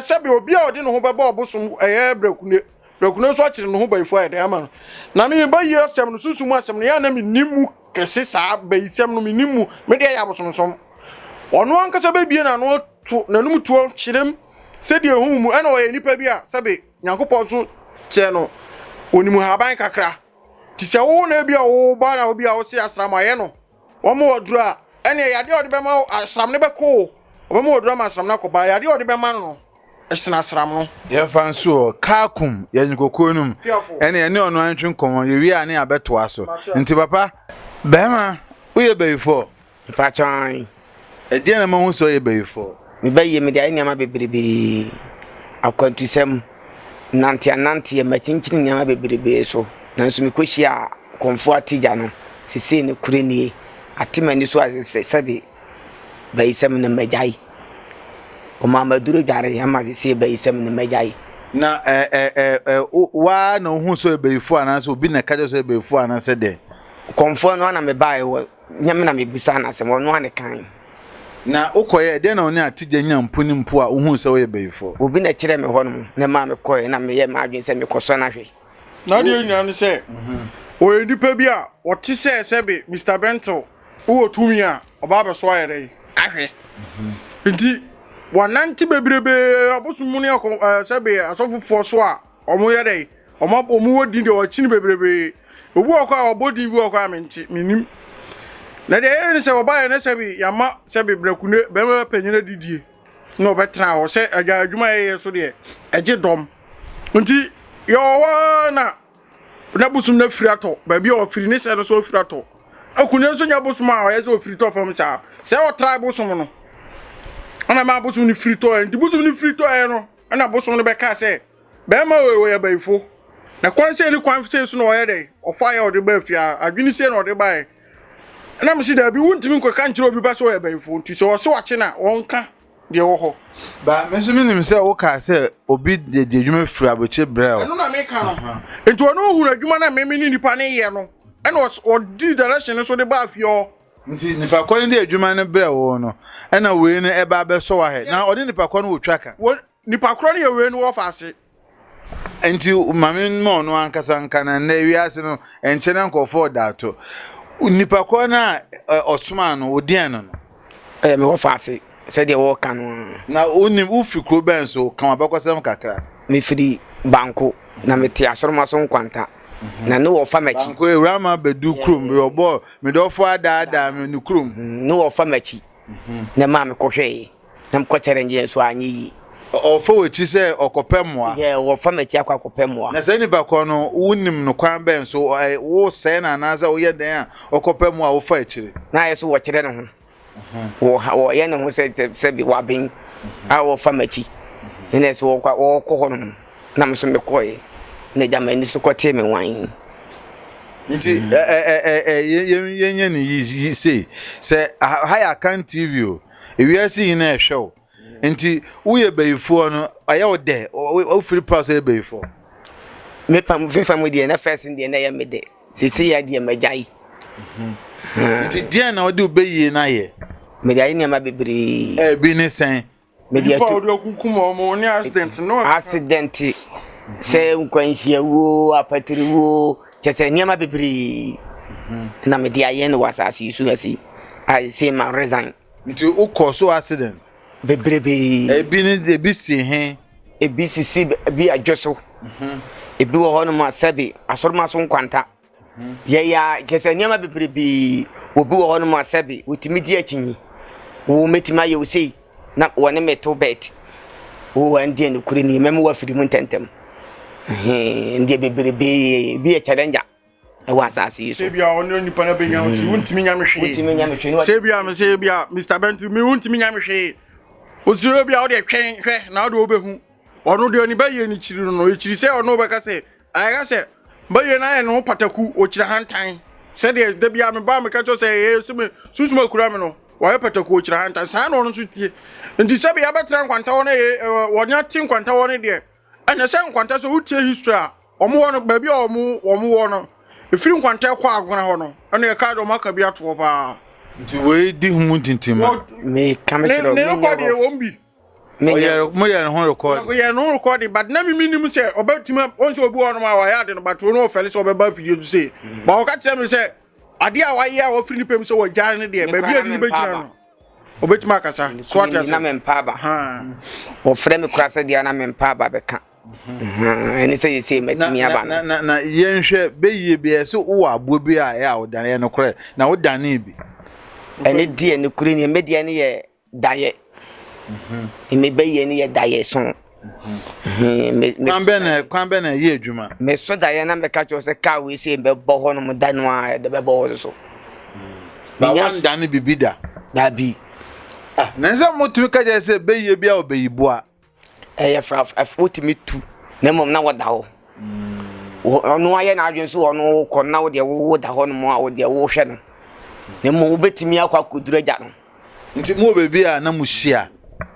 sɛbi obi a ɔde ne ho bɛbɔ ɔbosom ɛyɛ brakune so akyere ne ho bayifo ɛde ama no na me bɛyie asɛm no susu mu asɛm no yɛ na me nimu kɛse saa bayisɛm no me nimu me de yɛ abosomsom ɔno ankasa bɛbie na no to nanum tuo kyerem sɛdeɛ hu mu ɛna ɔyɛ nipa bi a sɛbe nyankopɔn so kyɛ no onimu haban kakra ti sɛ wo na bi a wo ba na obi a wo se asram ayɛ no wɔn wɔduru a ɛne yade ɔde bɛma asram ne bɛkɔ wɔn wɔduru ma asram na kɔ ba yade ɔde bɛma no ɛsena asram no yɛ fa nso kaakum yɛ nkokɔ num ɛne ɛne ɔno antwe nkɔmɔ yɛ wi a ne abɛtoa so nti papa bɛma wo yɛ bɛyifo pa chan ɛdeɛ na ma ho so yɛ bɛyifo me bɛyɛ me de ayɛ nneɛma bebrebe akwantusɛm nante machinchini nneɛma bebrebe so nanso me kɔhyia kɔmfo atigya no sesei ne kure nie atemani so sɛbe bɛyisɛm ne magyai o mama duro dware ama sesei bɛyisɛm ne magyai na wa na ho so bɛyifo anaasɛ obi na kaje so bɛyifo anaasɛ de kɔmfo no na me bae wɔ nyame na me bisa na asɛm ɔno ane kan na ukoye de na oni atigye nya mpuni mpo a uhu se we beyifo obi na kire me hono na ma me koye na me ye ma adwen se me koso na hwe na de nya ne se o enipa bi a wote se be Mr Bento wo tumi a oba be so ayere ahwe nti wananti bebrebe abosumu ne se be asofofo so a omo ye dai omo wodi de o chini bebrebe obu okwa obodi bi okwa menti minim na de ene se obaye na sebi yama sebi brakune bema panyina didie na obetra ho se adwuma ye so de eje dom nti yo na busum na firato ba bi o firi ne se no so firato akune so nya busum a ye so firito fam sa se o try busum no ana ma busum ni firito nti busum ni firito no ana busum no be ka se bema we ya baifo na kwan se ni kwan se so no o ye de o fa ya o de ba fia adwini se no o de ba na me si da bi wuntimi nkoka nkyere obi ba so ya baifo nti so wo wache na wonka de wo ho ba me so minim se wo ka se obi de adwuma firi aboche brel no na me ka no nti ono hu adwuma na me ni nipa ne ye no ena o di direction so de ba afio nti nipa kwani de adwuma ne brel wo no ena we ne eba be so wa he na odi nipa kwani wo twaka nipa kwani ye we no wo fa ase nti mame no no ankasa nkana na wiase no enche na nkofo dato nipa kwani osuma no odian no me wo fa ase se de wo kan no na onim ufikro ben so kan abakosem kakra me firi banko na me te asoroma so nkwanta na no wo fa machi banko ewrama bedu krum be obo me do fo ada me nu krum no wo fa machi na ma me kohwe na me ko challenge so anyi ofo wechi se okopemwa ye wo fa machi akopemwa na se nipa ko no unim no kwan ben so wo se na anaza wo ye den a okopemwa wo fa achire na ye so wo kire no ho wo ye no ho se bi wa bin a wo fa machi ene so wo ko ho no na me so me koye na jamani so ko te me wan nti yenye ni yi se higher can TV o ewiase yin na ehwe o nti wo ye bayifo no aye wo de o free process bayifo me pam fifa mo de na first de na ye me de sisi ya de majai nti dia na wo de obeyi na ye me de ayi ni ma bebre bi ne sen mediato kunkum mo ni accident no accident se nkwanhia wo apatiri wo chese niama bebiri na media ye no wasasi su asi I say my resign nti ukoso accident bebrebe ebi si he ebi sisi bi adwoso ebi wo hono ma sabi asorma so nkwanta ye ya chese niama bebrebe obi wo hono ma sabi wotimi di achinyi wo metima ye wo sei na wone meto bet wo andi en kuri ni mem wa firi mu tentem ndi bebrebe bi e challenge e wa asase yi so sebia ono nipa na benya wo si wontimi nya mehwe sebia me sebia Mr. Bentu me wontimi nya mehwe o siro bia wo de twen hwe na wo de obehu ono de oni baye ni chiri no e chiri se ono be ka se aya se baye na ye no pataku o chiri hantan se de bia me ba me ka cho se ye susuma kura me no wa ye pataku o chiri hantan sa no no so tie nti se bia betra nkwanta wo na ye wonya tin nkwanta wo ne de anya se nkwanta so utie history a omo wo no ba bia omo wo no efiri nkwanta kwa agona ho no ene ye ka do maka bia to ba nti we di humu tintima me kamechiro ne ko de wombi mo ye no record we no recording but na mi nim say obatima onse obi wo no ma wa ya de no but no ofele so obeba video to say ba o ka tell me say ade a wa ye a wo firi ni pem so wo jan ne de ba bia ni begina no obetima kasa so what you say na mempaba ha o frɛ me kurasa dia na mempaba beka ene say say matimi aba na yenhwe beyiye bia so wo abo bi a ya wo dan ye no kore na wo dan ne bi ene die ne kure ne media ne ye daye me beyiye ne ye daye so kwan be na ye adwuma me so daye na me ka cho se ka we say be bo ho no mo dan wa de be bo ho so ba wan dan ne bibida da bi na nza motumi ka je se beyiye bia obeyiboa ya fra afotimi tu na mom na wada ho ono aye na adwen so ono ko na wo de wo da ho no mo a wo de wo hwe no na mom betimi akwa kodura ja no nti mo bebi a na mo hia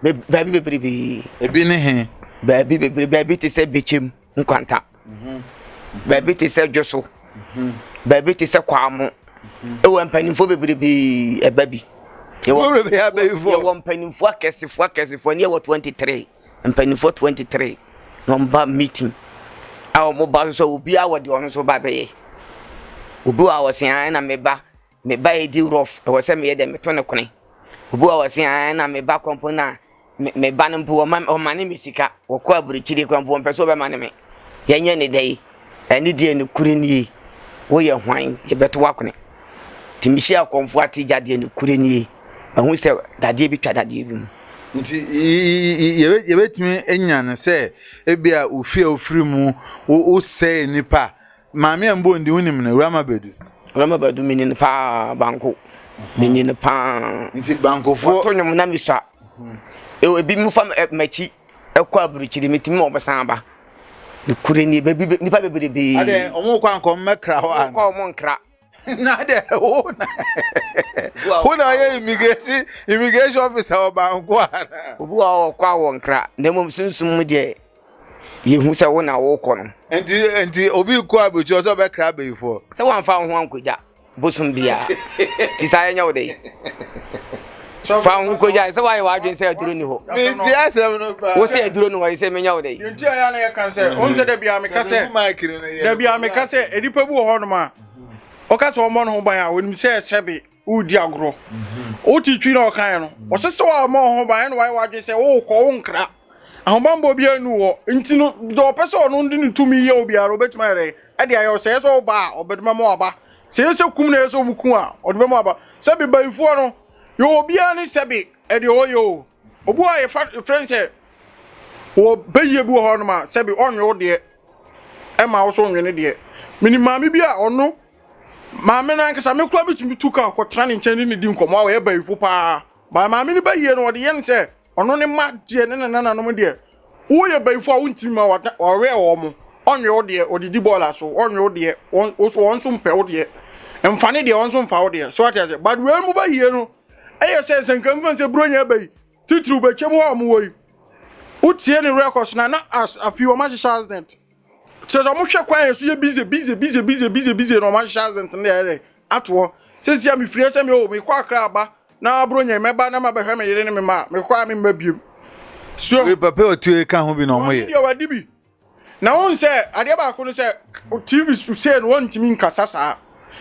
baby bebrebe ebi ne he baby bebrebe baby te se bechem nkwanta baby te se dwoso baby te se kwamo e wo mpanimfo bebrebe e baby e wo bebrebe ya baby fo e wo mpanimfo akesefo ne wo 23 mpanimfo 23 number meeting awo mo ba so obi awo de ono so ba be obi awo se na me ba e di rough e wo se me ye de me to ne kone obi awo se na me ba kompona me ba ne mpo o mane misika wo ko aburichiri kwampo mpeso be mane me yenye ne dai ani die ne kuri ni wo ye hwan ye beto wakone timisi akomfo atija de ne kuri ni ahu se dade bi twa dade bi mu nti ye betumi enya ne se ebia ofiri mu wo sei nipa maame ambo ndi hunim na Rama Bedu mini pa banko mini pa nti banko fo to nyum na miswa ebi mu fam machi ekwa aburuchiri mitimi obesan ba ne kure ni nipa bebrebe ade omo kwa nkom mekra ho an kwa omo nkra na de ho na ye immigration officer obanko ana obu a kwa wo nkra na mom sunsum mu de ye hu se wo na wo kɔ no enti obi ko abuchi oso be kra be fo se wan fa ho ankoja bosum bia ti sa nya wo de fa ho koja se wa adwen se aduro ni ho mi ti asem no pa wo se aduro ni wo se menya wo de nti aya na ye kan se on se de bia me ka se de bia me ka se edipa bu ho no ma o ka se o mo no ho ban a woni se sebe udi agro o ti twi na o kan no o se wa mo ho ban no wa adwen se wo ko wo nkra ahomambo bia nu wo nti no do pese ono ndi ni tumi ye obi aro betima re e de ayo se so ba obedema mo aba se kum na so muku a odbe mo aba se be banfu no yo obi ani se be e de oyo obu aye friend se wo beye bu ho no ma se be onwe wo de e ma wo so onwe ne de mini maami bia ono maami na nkasa me kula bitimi tuka ko trani nchen ni di nkomo a ye banfu pa ba maami ni baye no de ye nse ono ne ma die ne na no de wo ye banfu a wontimi ma wa we wo mo onwe wo de odidi bola so onwe wo de won so mpe wo de emfane de won so mfa wo de so what say but we mu baye no eye sense nkan fan se bronya bayi titru be chem ho mo woyi utie ne records na as a few ma accident se so mo hwe kwan so ye busy no ma accident na ere atwo se sia me firi se me o me kwa akra aba na bronya me ba na ma behwe me yere ne me ma me kwa me mbabiem so we papa otu ka ho bi no mo ye dia wadi bi na won say ade ba ko no say TV su say no won timi nkasa saa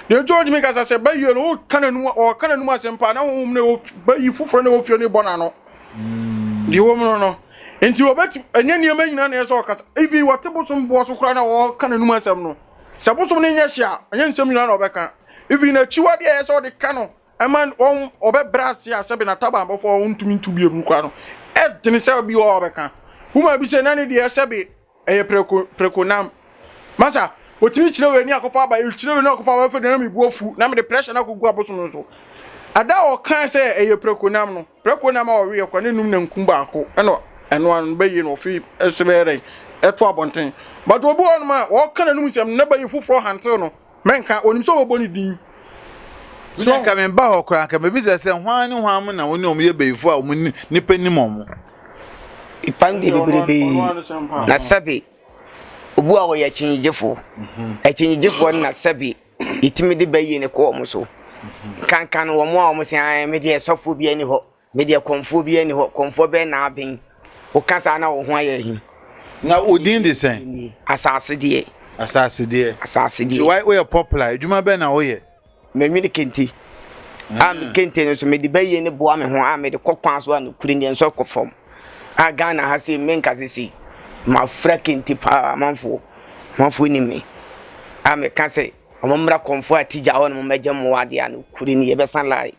de George mi kasa say bayi no kananu o kananu asempa na hom na bayi fufuro na ofio ne bona no di wo mo no enti obet anya ne ma nyina na so kasa even watebo so mbo so kra na o kananu asem no saboso ne nya hia anya nsem nyina na obeka even na chiwa de so de kano eman on obe brass ya sebe na taba mbofo on tumi ntubie mu kwa no tini se bi o obeka huma bi se na ne de sebe prekonam masa otimi chire we ni akofa aba chire we ni akofa wa fe na mi buofu na me de pressure na kogu aboso no so ada o kan se prekonam no prekonam a we kwa ne num na nkum ba ako eno an bayi no fi esebere eto abonten but obo on ma o kan num sem na bayi fufuro hantel no menka onim so obo ni din so ka me ba ho kra ka me bi se hwan ne hwan na woni omye beyifo a omni nipa nim omo ipande bebrebe na sabe obu a wo ya chinyejefo chinyejefo na sabe itimi de bayi ne ko omo so kankan wo mo a omo se an me de sofo bi ani ho me de konfo bi ani ho konfo be na aben o kasa na wo ho aye hi na odin de sen asase de ti why we popular eduma be na wo ye me mi de kenti am kenti no so me de bayi ne bo ame ho am me de kokwan so an kuri ne so kofom a Ghana ha se men kasisi ma fra kenti pa manfo ni me am ka se omomra konfo atija ho no meje mo wade an kuri ne ye be san lai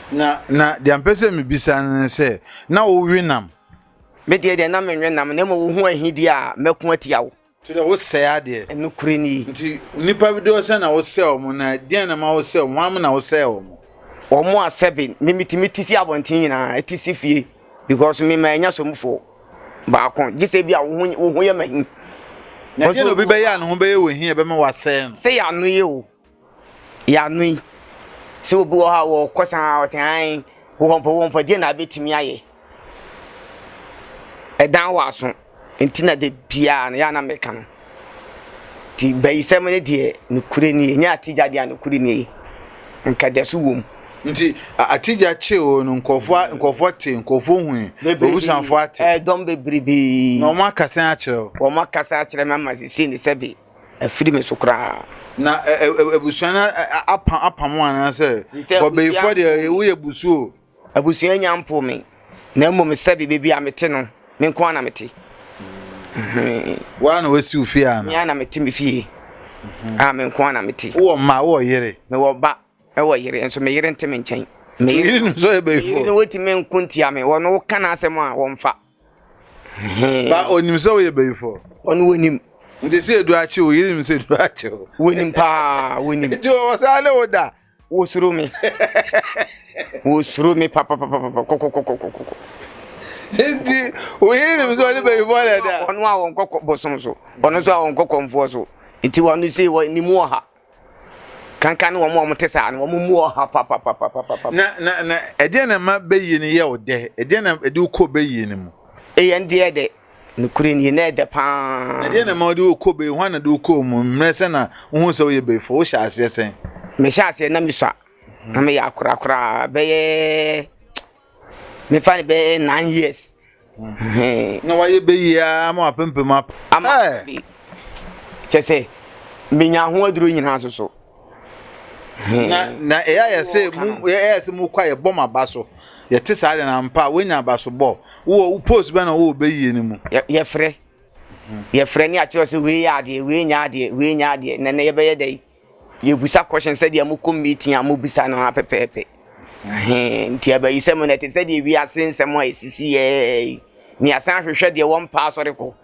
na de ampese me bisa ne se na wo winam me de na me winam na mo wo hu ahidi a meko atia wo ti de wo se ade enu kuri ni nti nipa bi do se na wo se o mo na de na ma wo se o mo am na wo se o mo omo a 7 me mitisi abontin nyina etisi fie because me ma nya somfo ba kon gise bi a wo hu ye mahin na je no bi be ya no ho be ye wo hin e be ma wase no se ya no ye o ya no se obi wo ha wo kosan o se an wo pompo je na betimi aye edan waso entina de bia na ya na meka no ti bayisem ne de ne kure ni nya atija de an kure ni nka de so wom nti atija che o no nkofo te nkofo hu obusanfo ate dom bebribi no makasa a kire o makasa a kire mama sisi ni sebe afiri me sokra na ebusuana apam wana se bo before de wo yebusu abusuan nyampo me na mmom sebe bebi amete no me nko na mete wana wasi ufia na ya na mete me fie me nko na mete wo ma wo yere me wo ba wo yere enso me yere nteme nchen me yere no so e before no woti me nkuntia me wo no kana asem a wo mfa ba onim so we before ono wonim nti se edu achi o yere mi se edu achi o wonim pa wonim nti wo sale wo da wo suru me papa kokokokokoko nti o yere mi so le before da ono a won kokko bosom so ono so a won kokko mfo so nti wonu se wo ni mu ha kankan wo mo tesa no wo mu ha papa na ede na ma beyi ne ye wo de ede na ede uko beyi ne mu ndie de no kure ni na de pa ede na ma de uko beyi hwan na de uko mu mrese na wo so ye beyi fo wo sha ase sen me sha ase na mi swa na me ya kura be me fa be 9 years na wa ye beyi a ma pempem ap ama chese me nya ho aduro nyina so na ya se mu kwa ye bom abaso ye te sa na mpa wenya abaso bo wo post be na wo beyi ni mu ye frɛ ni akiro so we ya de we nya de na ye be ye dey ye busa question said ye mu meeting amu busa no apepepe nti abayi se mu na te said ye wi asensem a esisi ye ni asan hwehwɛ de won pa asɔre ko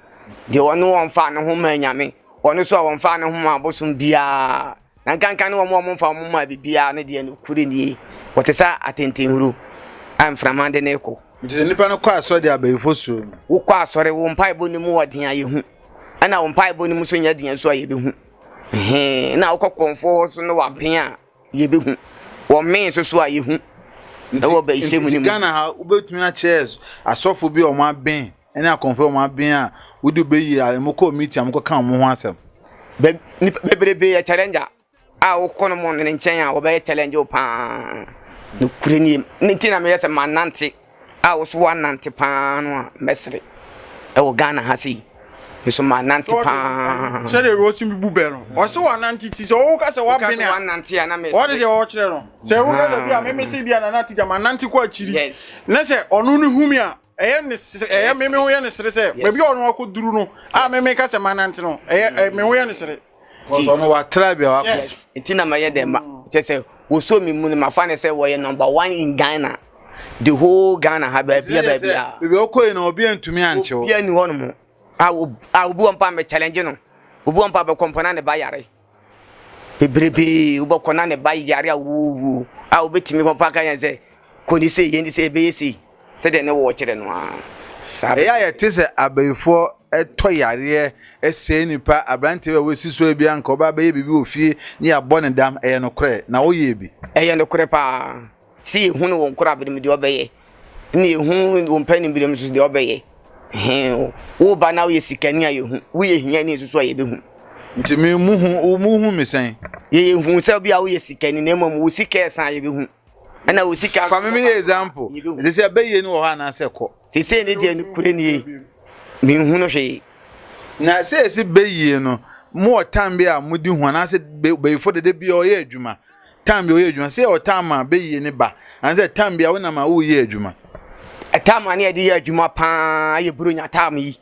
de wono won fa no ho ma nyame wono so won fa no ho ma bosum bia na kankan wo mo fa mo ma bibia na de no kure ni wotesa atentenhuru am framande ne ko nti nipa no kwa asɔre abayi fo so wo kwa asɔre wo mpa ibo ni mu wodin aye hu ana wo mpa ibo ni mu so nya din so aye be hu na wo konfo so no waben a ye be hu wo men so aye hu e wo ba isemu ni mu Ghana ha ubetumi a chairs asɔfo bi o ma ben ena konfo o ma ben a wudu beyi a emoko meet am ko kan mo ho asɛm bebrebe ya challenger a wo kono mo ne nchen a wo be challenge o pa no kure ni nti na me yesa manante a wo so wanante pa no a mesre e wo Ghana ha sei so manante pa se de wo sim bu be no o se wanante ti so wo ka se wa be ne wanante ya na mesre o de wo kire no se wo ka da bia me se bia na na ti ga manante ko akiri na se onu no humi a eye me ho ye ne sere se be bia onu akoduru no a me ka se manante no eye me ho ye ne sere so no wa tribe wa itina ma ye dem ma se wo so mi mu ne ma fa ne se wo ye number 1 in Ghana the whole Ghana ha ba bia be okoyi na obi antumi anche wo bia ni hono mo a obu ampa me challenge no obu ampa be kompona ne ba yare bebrebe obu kona ne ba yare a wu a obetimi kompa kan ye se koni se ye ni se be yesi se de ne wo kire no a sabe ya ye tese abayfo eto yare ese nipa abrante we wesi so ebi anka oba be bibi ofie ni abone dam eye no kre na wo ye bi eye no kre pa si hunu won kra bi de obeye ni hu won pani bi de so de obeye wo ba na wo ye sikani aye hu wo ye hia ni so aye be hu nti me muhu mesen ye hu se bia wo ye sikani na mom wo sika san aye be hu ana wo sika fa me example they say be ye ni wo ha na se ko se ne de kure ni me hu no hwe na se be ye no mo tambe a mudi hu na se be fo de bia o ye adwuma tambe o ye adwuma se o tama be ye ni ba an se tambe a wo na ma wo ye adwuma tama ne de ye adwuma pa ye buronya tam yi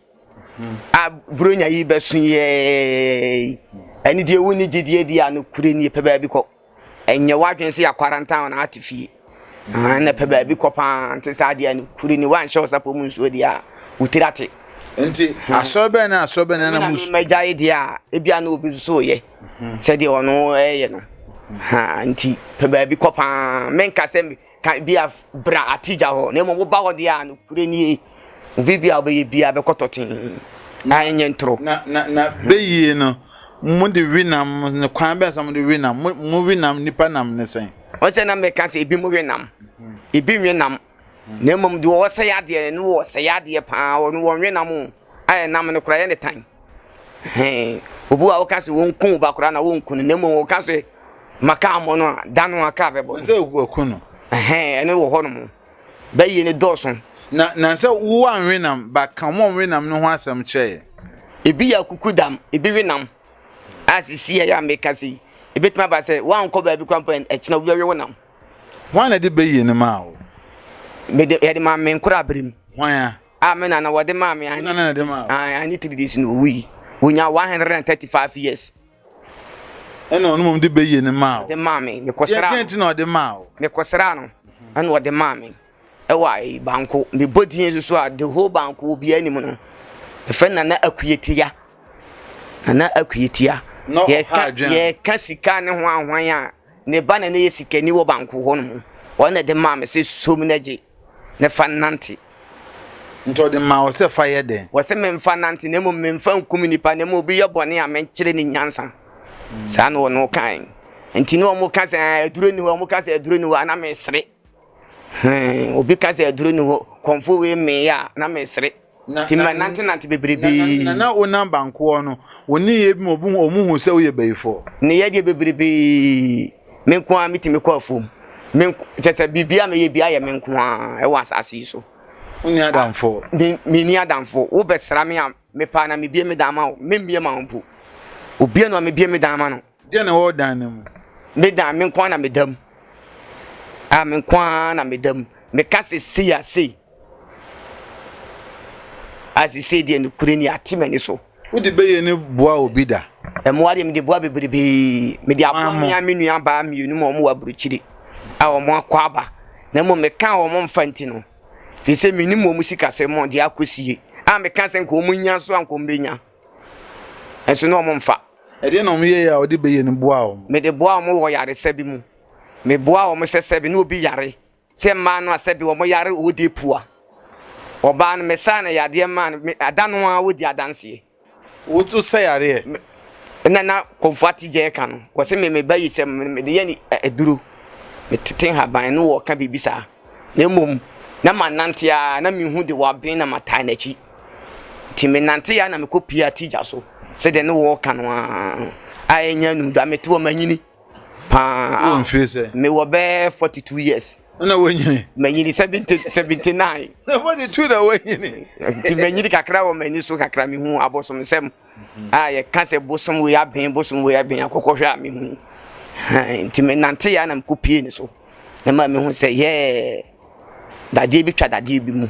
a buronya yi be sun ye ani de woni gidie dia no kure ni pe ba bi ko enye wadwen se ya quarantine na atifie na pe ba bi ko pa nte sa dia no kure ni wan show sapo mu nso dia utirate nti asobe na mus mejaye dia ebia na obi so ye se de ono ye no ha nti pe ba bi ko pa menka se kan bia bra atija ho na mo ba ho dia no kure ni obi bia obi bia be kototin na enye ntro na be yi no mo de winam ne kwan be sam de winam mo winam nipa nam ne sen o se na me ka se ebi mo winam ebi winam na mom de wo se yade no wo se yade pa wo winam aye nam ne kura ye ne tan obu a wo ka se won kun ba kura na won kun na mom wo ka se maka mo no danu aka be bo se okunu ene wo ho no ba yi ne doson na se wo anwenam ba kan mo wenam no ho asem che ebi ya kukudam ebi winam asisi ya meka si ebetuma ba se wan ko ba bi kwampa echina wo we wonam wan na de be yi ne ma o me de ya de ma men kura brim wan ya amena na wo de ma me na de ma I need to do this no we nya 135 years eno no mom de be yi ne ma o de ma me kosra ye na de ma o me kosra no ana wo de ma me e wa banko me bodin so a the whole banko obi anim no e fe na akuyetia na akuyetia ye ka sika ne ho ahwan a ne ba na ne ye sika ni wo banko ho no wona de ma me se som na je ne fananti nto de ma o se fa ye den wo se me fananti ne mo me fan community ne mo obi ye bone a me kire ni nyansa sa no no kan enti no mo ka se aduro ni ho mo ka se aduro ni ho na me sere obi ka se aduro ni ho konfo we me ya na me sere timma nanti bebrebe na o namba nko no woni ye bi omuhu se wo ye bayifo ne ye de bebrebe me ko amiti me ko afom me chese bibia me ye bia ye me nko a e wa asase so oni adamfo me ni adamfo wo besra me a me pa na me bia me dama o me bia ma mpo obi no me bia me dama no de na wo dan nem me dan me nko na me dam a me nko na me dam me ka se ya se as he said in Ukraine atimani so wo de be ye ne boa obi da e mo ade me de boa bebrebe me de apomia me nua ba mienu mo mo waburuchiri a wo mo akwaba na mo me kan wo mo mfanti no fi se me ni mo musika se mo de akosie a me kan se nko mo nya so anko mbenya enso no mo mfa e de no mo ye ya wo de be ye ne boa wo me de boa mo wo yare sabi mu me boa wo mo se sabi no obi yare se ma no asabi wo mo yare o de pua oba no mesa na yade man adano a wodi adanse wo tu se yare na komfati je ka no wo se me bayi se me de yani eduru me teten haban no wo ka bibisa na mom na manante a na me hu de wa ben na mata na chi ti me nante ya na me kopia tija so se de no wo ka no a enya nu da me to manyini pa wo mfiri se me wo be 42 years Na wonyini. Manyini 79. What the two that wonyini. Ti manyini kakra wo mani so kakra me hu abosom sem. Ye ka se bosom we aben akokɔhwɛ a me hu. Ti me nante ya na mkopie ni so. Na ma me hu se ye dade bi twa dade bi mu.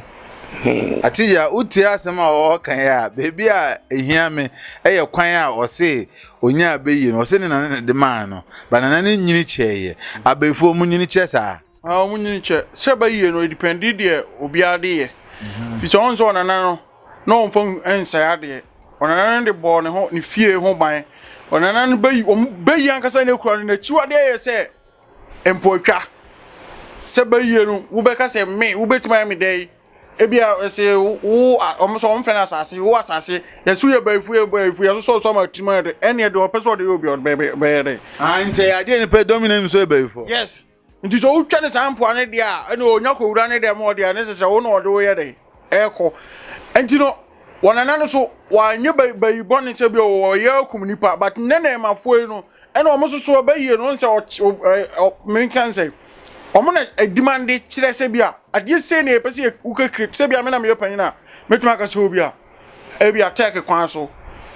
Atija uti asema o kan ya bebi a ehia me eye kwan a o se onya abeyi no se ne na de man no banana ne nyini cheye abefo mu nyini che sa mu nyini che se ba yie no depend de obi ade ye fi so on so na no mfon ensa ade onana de bo ne ho ne fie ho ban onana ne bayi ankasa ne kura ne chiwade ye se empotwa se ba yie no wo be ka se me wo betima me dai ebia se wo omo mfena asase wo asase yesu ye baifu yesu so ma tima de ene de opeso de obi be de nte ya de ne pe dominate so baifu yes nti so wo twa ne sampo ane de a ene onya ko wura ne de mo de ane se wo no de wo ye de eko nti no wonana no so wanye bayi bone se bi wo ye akum nipa but nene mafo no ene omo so bayi no se men kan say omo na demande kire se bia ade se ne pese ukakire se bia me na me panyina metuma ka se obi a e bia take kwan so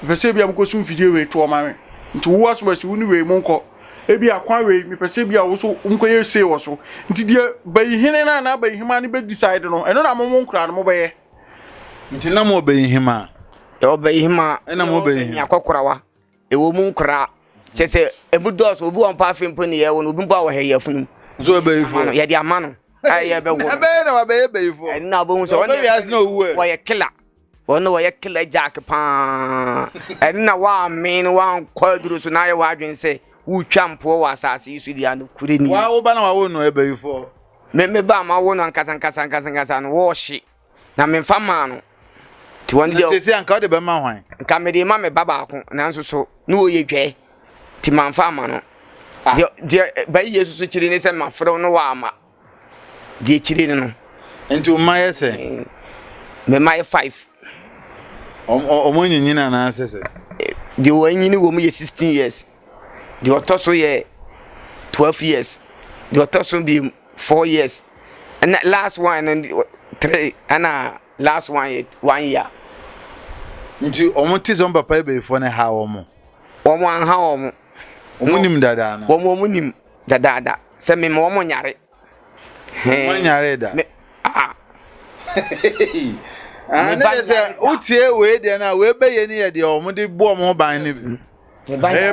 pese bia mko su video we to ma me nti wo aso basi woni we monko e bia kwan we me pese bia wo so mko ye se wo so nti die bayi hene na bayi hima ne be decide no eno na mo nkura no mo be ye nti na mo bayi hima e o bayi hima na mo bayi hima akokorawa e wo mu nkura chese ebudo so obi won pa afempo ne ye wo no obi mpo a wo he ye funu so before ya di amano aye be wo be na be before na bo so won be as no wo ye killer won wo ye killer jack pa na wa mean wa kwaduru so na ye wa adwen se wu twampo wa asase isu di anu kure ni wa wo ba na wa wo no e before me ba ma wo no ankasa no wo hye na me fa ma no ti won de se anka de be ma hwan nka me de ma me baba ko na nso so no wo ye dwe ti man fa ma no de bayi yesu so chiri ne se mafro no wa ama de chiri no enti o ma yese me mai 5 o nyina na asese de wo nyini wo mu ye 16 years de otoso ye 12 years de otoso bi 4 years and last one and 3 and last one ye 1 year nti o mo tizo papa be fo ne ha wo mo an ha wo mo omunim dada na wo omunim dada se me mo nyare nyare da ne se utie we de na we beye ni ye de o mo de bo mo ban ni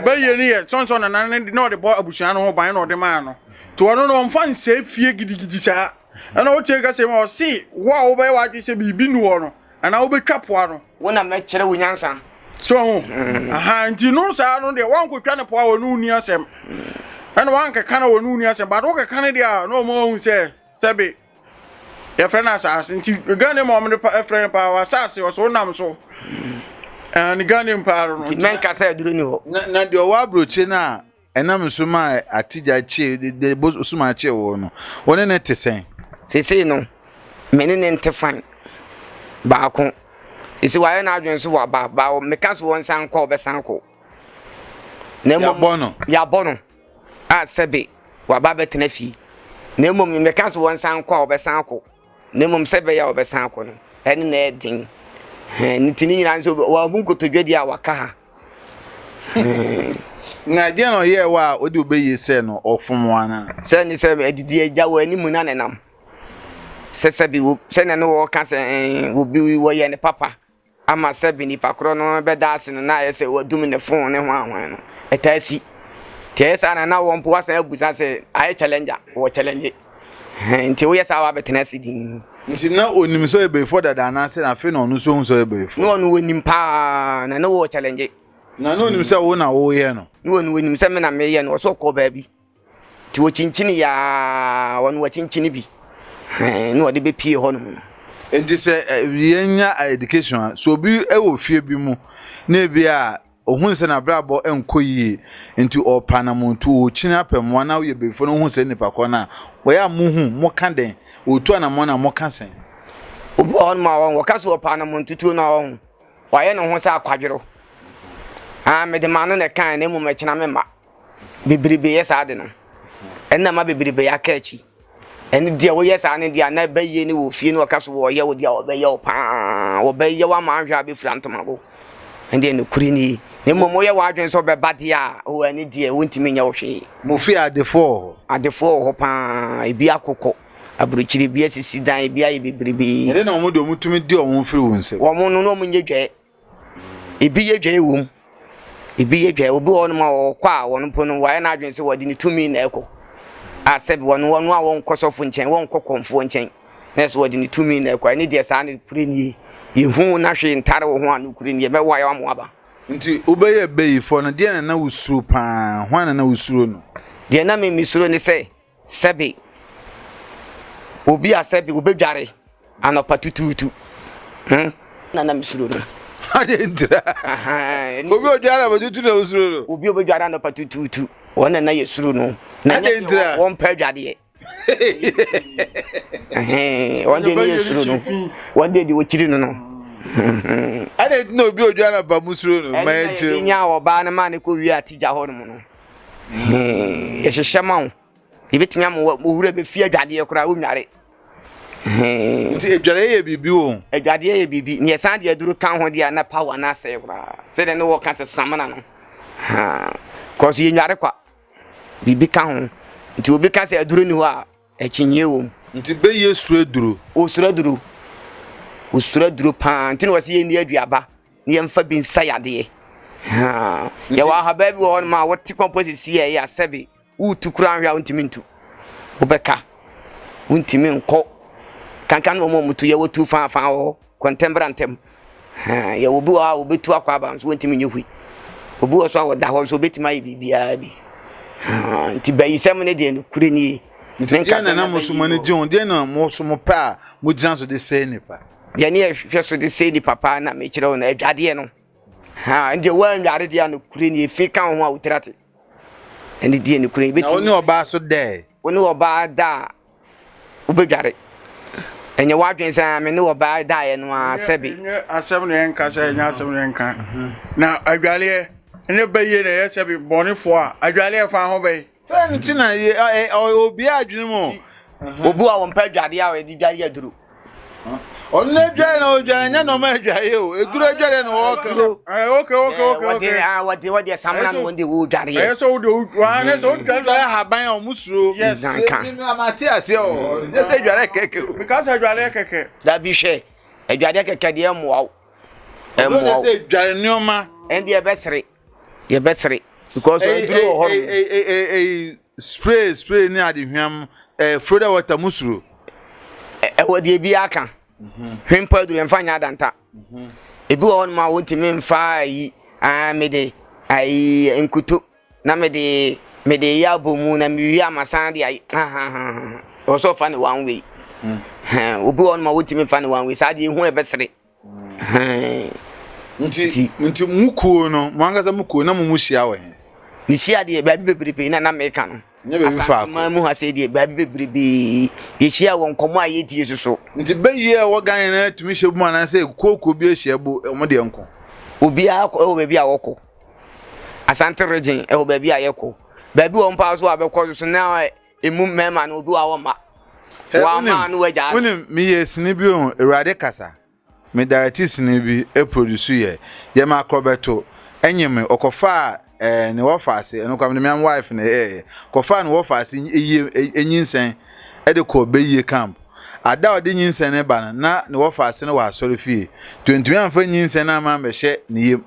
beye ni ye sonso na no de bo abusuan no ban no de ma no to ono no mfa nse fie gidigidi sa ana o tie ka se mo si wo be wa dwe se bibi nu wo no ana wo betwa poa no wona me kire wo nyansa so aha nti no sa no de wan ko twa ne poa wo nu ni asem ana wan ka kana wo nu ni asem ba do ka kana dia no mo hu se sebe ya frena sa nti gane mo me pa frena pa wa sa se so nam so and gane pa no nti men ka sa duro ni ho na de o wa broche na enam so ma atija che de so ma che wo no woni ne tesen sese no meni ne ntefan ba ko isi wa na adwen so wa ba me ka so won san ko be san ko na mo ya bono a sebe wa ba betena fi na mo me ka so won san ko be san ko na mo sebe ya be san ko no eni na edin ni tini nyina nso wa bu nkotodwedi a waka ha na je no ye wa odi obeyi se no ofom ana se ni se edidi eja wa ni mu na nenam sebi wo se ne no wo ka se wo bi wo ye ne papa ama sebi ni pakro no be da ase no na ye se wo dum ne phone ne ho ahwan no etasi tesa na wo mpo wasa abusa se ai challenger wo challenge nti wo yesa wa betena sidin nti na onim so ebe for dada na se na fe no no so hu so ebe for no wonim pa na no wo challenge na no onim se wo na wo ye no no wonim se me na me ye no so ko ba bi ti wo chinchini ya won wo chinchini bi no de be pie ho no nti se yenya education so bi e wo fie bi mu na bia ohun se na brabo enkoyi nti opanamuntu o china apemwa na wo ye befo no hu se nipa ko na wo ya muhu mo kan den otu na mo kan sen obo on ma won wo kaso opanamuntu tu na won wa ye no hu sa akwadwero me de manu ne kan na mu me china me ma bibribe ye sa de no enna ma bibribe ya ka chi ɛne deɛ woyɛ saa ne deɛ na bɛyɛ ne wɔ fie no ɔka so wɔyɛ wo deɛ ɔbɛyɛ wo paa ɔbɛyɛ wo ama ahwɛ abɛfira ntoma bo ɛndeɛ no kuri ni ne mmom woyɛ w'adwene sɛ ɔbɛba deɛ a wɔ ɛne deɛ wontumi nyɛ wo hwee mo fi adefoɔ wɔ hɔ paa ebi akokɔ aburukyiri bi asisi dan ebi ayɛ bebrebe ɛde na ɔmo de ɔmo tumi di ɔmo mfiri wo nsɛm wɔn no na ɔmo nyɛ dwɛ ebi yɛ dwɛ wɔ mu ebi yɛ dwɛ obi wɔ no ma wɔkɔ a wɔn po no wɔayɛ n'adwene sɛ wɔde ne tumi na ɛkɔ asɛbi wɔn a wɔn nkɔ sɔfo nkyɛn wɔn nkɔ kɔnfoɔ nkyɛn na ɛsɛ wɔde ne tumi na ɛkɔ ɛne deɛ saa ne kure nie yehu na hwee ntare wɔ ho a no kure nie bɛwɔ ayɛ wɔn aba nti wobɛyɛ bɛyifo no deɛ na wusuro paa hwan na wusuro no deɛ na me misuro ne sɛ sɛbi obi asɛbi obedware anɔpa tututu na misuro no ade ntira obi odware ba tutu na wusuro no obi obedware anɔpa tututu wɔn na yɛ suro no na ntira wɔn pɛ dwadeɛ wɔn de yɛ suro no wɔn de wɔkyiri no ade no obi odware ba musuro no ma ɛkyiri nya ɔba na ma ne kɔ wi atigya hɔ no no yɛhyehyɛ ma wo yɛbɛtumi ama owura bɛfie adwadeɛ koraa wonware nti adware yɛ bibi wo adwadeɛ yɛ bibi ne yɛsan de aduru ka ho deɛ na power na asɛe koraa sɛdeɛ ne wɔka sɛ samana no kɔso yɛnware kwa bibi ka ho nti obi ka sɛ aduru ni hɔ a akyinye wo nti bɛyɛ suro aduro osura duro paa nti na wɔsɛ yɛni aduaba ne yɛmfa bi nsa yadeɛ yɛwɔ ahaba bi wɔ hɔ no ma wɔte compost si yɛ asɛbi wotu kura ahwɛ a wontimi ntu wobɛka wontimi nkɔ kankan no mo mutu yɛwɔ tu fa wɔ contemporantem yɛwɔ bi wɔ a wobɛtu akɔ aba nso wontimi nyɛ hui obi wɔ so a wɔda hɔ so wobɛtumi ayɛ biribiara bi nti bayisɛm ne deɛ no kure nie nti na musumo ne gye ho deɛ na musumo pa a mugyan so de sɛ nipa deɛ ne yɛhwɛ so de sɛ nipa pa na mekyerɛ wo na adwadeɛ no ndeɛ wɔanware deɛ no kure nie fi ka ho a wotirate ɛne deɛ no kure na wone ɔbaa so dɛ wone ɔbaa da wobɛdware ɛnyɛ wadwen sɛ me ne ɔbaa da yɛ no a sɛbi asɛm no yɛnka sɛ ɛnyɛ asɛm no yɛnka na adwaleɛ ne bɛyɛ na yɛ sɛbi bɔnefoɔ a adwaleɛ fa ho bɛyi sɛ nti na obi adwene mu obi a wɔmpɛ adwadeɛ a wɔde dware yɛ duro ɔno adware na odware nya no ma adware o eduro adware na wɔka okay wɔde samana no wɔde wo dware yɛ sɛ wode wa ne sɛ wodware haban a ɔmusuro yes amate ase o ne sɛ adware keke o because adware keke da bi hwɛ adware keke deɛ mmoa ɛmmoa ne sɛ adware nneɔma ɛnde yɛbɛsere because eduro hɔ spray ni adehwam froda water musuro ɛwɔ deɛ bi aka hwempa duru mfa nya adanta ebi wɔ hɔ no ma wontimi mfa ayi mede ayi nkuto na mede yɛ abomu na mewi amasan de ayi ɔsɔ fa ne one way obi wɔ no ma wontimi mfa ne one way saa deɛ ehu ɛbɛsere nti mukuo no mwangasa mukuo na muhyia wɔ he ni hyia deɛ baabi bebrebe na meka no nyebe bi fa ma mu ha sɛ deɛ baabi bebrebe yɛhyia wɔ nkɔmɔ a yɛdie soso nti bɛyie a wɔgan na tumi hyɛ bu ma na sɛ kooko bi ahyia bu mo de nko obi a ɛwɔ baabi a wɔkɔ asante region ɛwɔ baabi a yɛkɔ baabi wɔ mpa so abɛkɔ so na emu mɛma na obi wa wɔ ma wa ma no wagya wonim me yesini bi o Awurade kasa me directors ni bi e produce ye ma akrobeto enyeme okofa ne wofase eno kwam ne my wife ne kofa ne wofase enyinsen e de ko beye camp ada ode nyinsen ne ba na ne wofase ne wa asore fie 20 amfa nyinsen na ma behye ne yem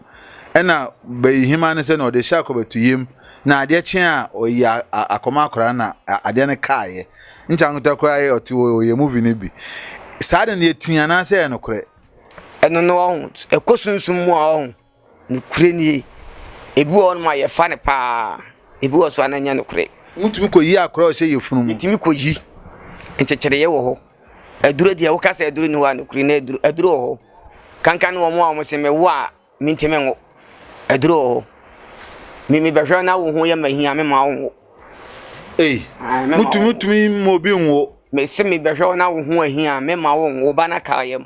ena bayihima ne se na ode sha akobeto yem na ade kyen a oya akoma akora na ade ne kaaye nchanguta kora ye oti oye movie ne bi saade ne etia na se no kore eno no ho ekosunsum mu a ho ne kure nie ebi won ma ye fa ne pa ebi wo so ananya ne kure mutumi ko yi akora o se ye funu mu mutumi ko yi enchechere ye wo ho aduro dia wo ka se aduro ni wa ne kure na aduro ho kankan wo mo a mo se me wo a mintime ngo aduro ho mi behwe na wo ho ye mahia me ma wo mutumi mo bi nwo me se me behwe na wo ho ahia me ma wo ba na kaayam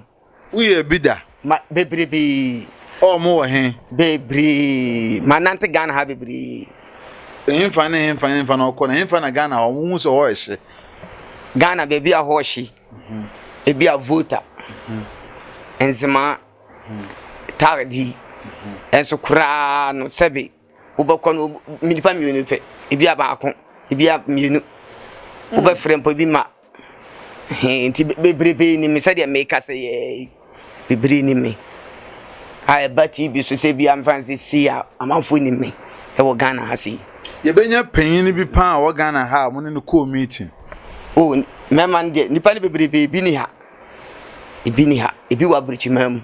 uye bida ma bebrebe o mo wo he bebre manante Ghana ha bebre hemfa na okọ na hemfa na Ghana o mu so ho ehye Ghana baby a hoshi ebi a voter enzema tardi enso kura no sebe ubakọ no milipa mienu pe ebi a baako ebi a mienu uba frempo bi ma nti bebrebe ni me sade make us bebre ni me I bati bi so se bi am fancy see amanfo ni me e wo Ghana ha si ye benya panyin bi pa wo Ghana ha mo ne no meeting oh mema ndi nipa ni bebrebe bi ni ha ebi wa brichi mam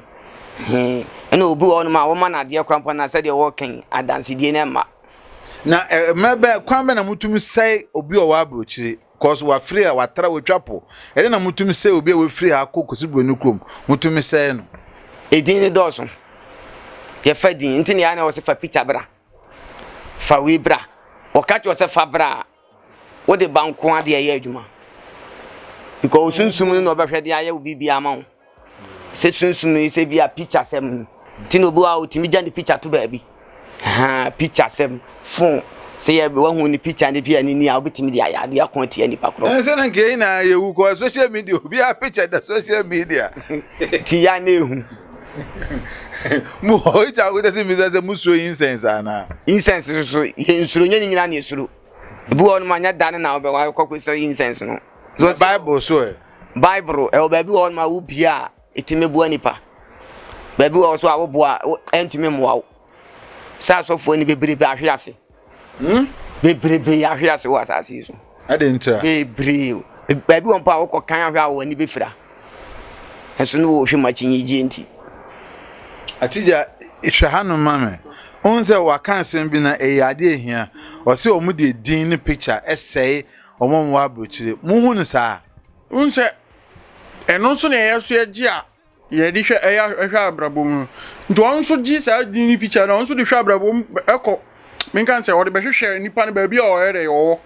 ena obi wo no ma wo ma na de krampa na sade wo kan adanse die na ma na mebe kwan be na mutumi sai obi o wa abrochire cause wa free wa tra wa twapo ele na mutumi sai obi we free ha kokosi bronu krom mutumi sai no edin ni doso ye fadin ntini ya na wo se fa picture bra fa we bra o ka ti wo se fa bra wo de banko ade ye adwuma because sunsum no be hwede aye obi bia ma wo se sunsum se bia picture sem tino bo a otimi jande picture to ba bi picture sem phone se ye be wahu ni picture ni bia ni a obetimi dia ya de akonti ani pakro se na nke na ye wu ko social media obi a picture da social media ti ya na ehu mu ho ja go desi mi se mu so incense ana incense so ye nsuro nyina na esuro bu won ma nya dan na obe wa kokko so incense no so bible so bible e obe bi won ma wo bia etime bu anipa baby wo so awo boa entime mo sa so fo ni bebrebe ahwe ase bebrebe ahwe ase wo asase so ade ntra bebrebe baby won pa wo kan ahwe awo ni befira enso no wo hwe machinyi genti atija ihwe hanu mame onse wakansem bi na eyade ehia o se o mu de din ni picture essay o mo wa brochire mu hu ni sa unse eno so na yeso ye a ye di hwe eya hwe abrabom nti won so gi sa din ni picture na won so di hwe abrabom eko menkan se o de be hwe nipa na ba bi o ere yo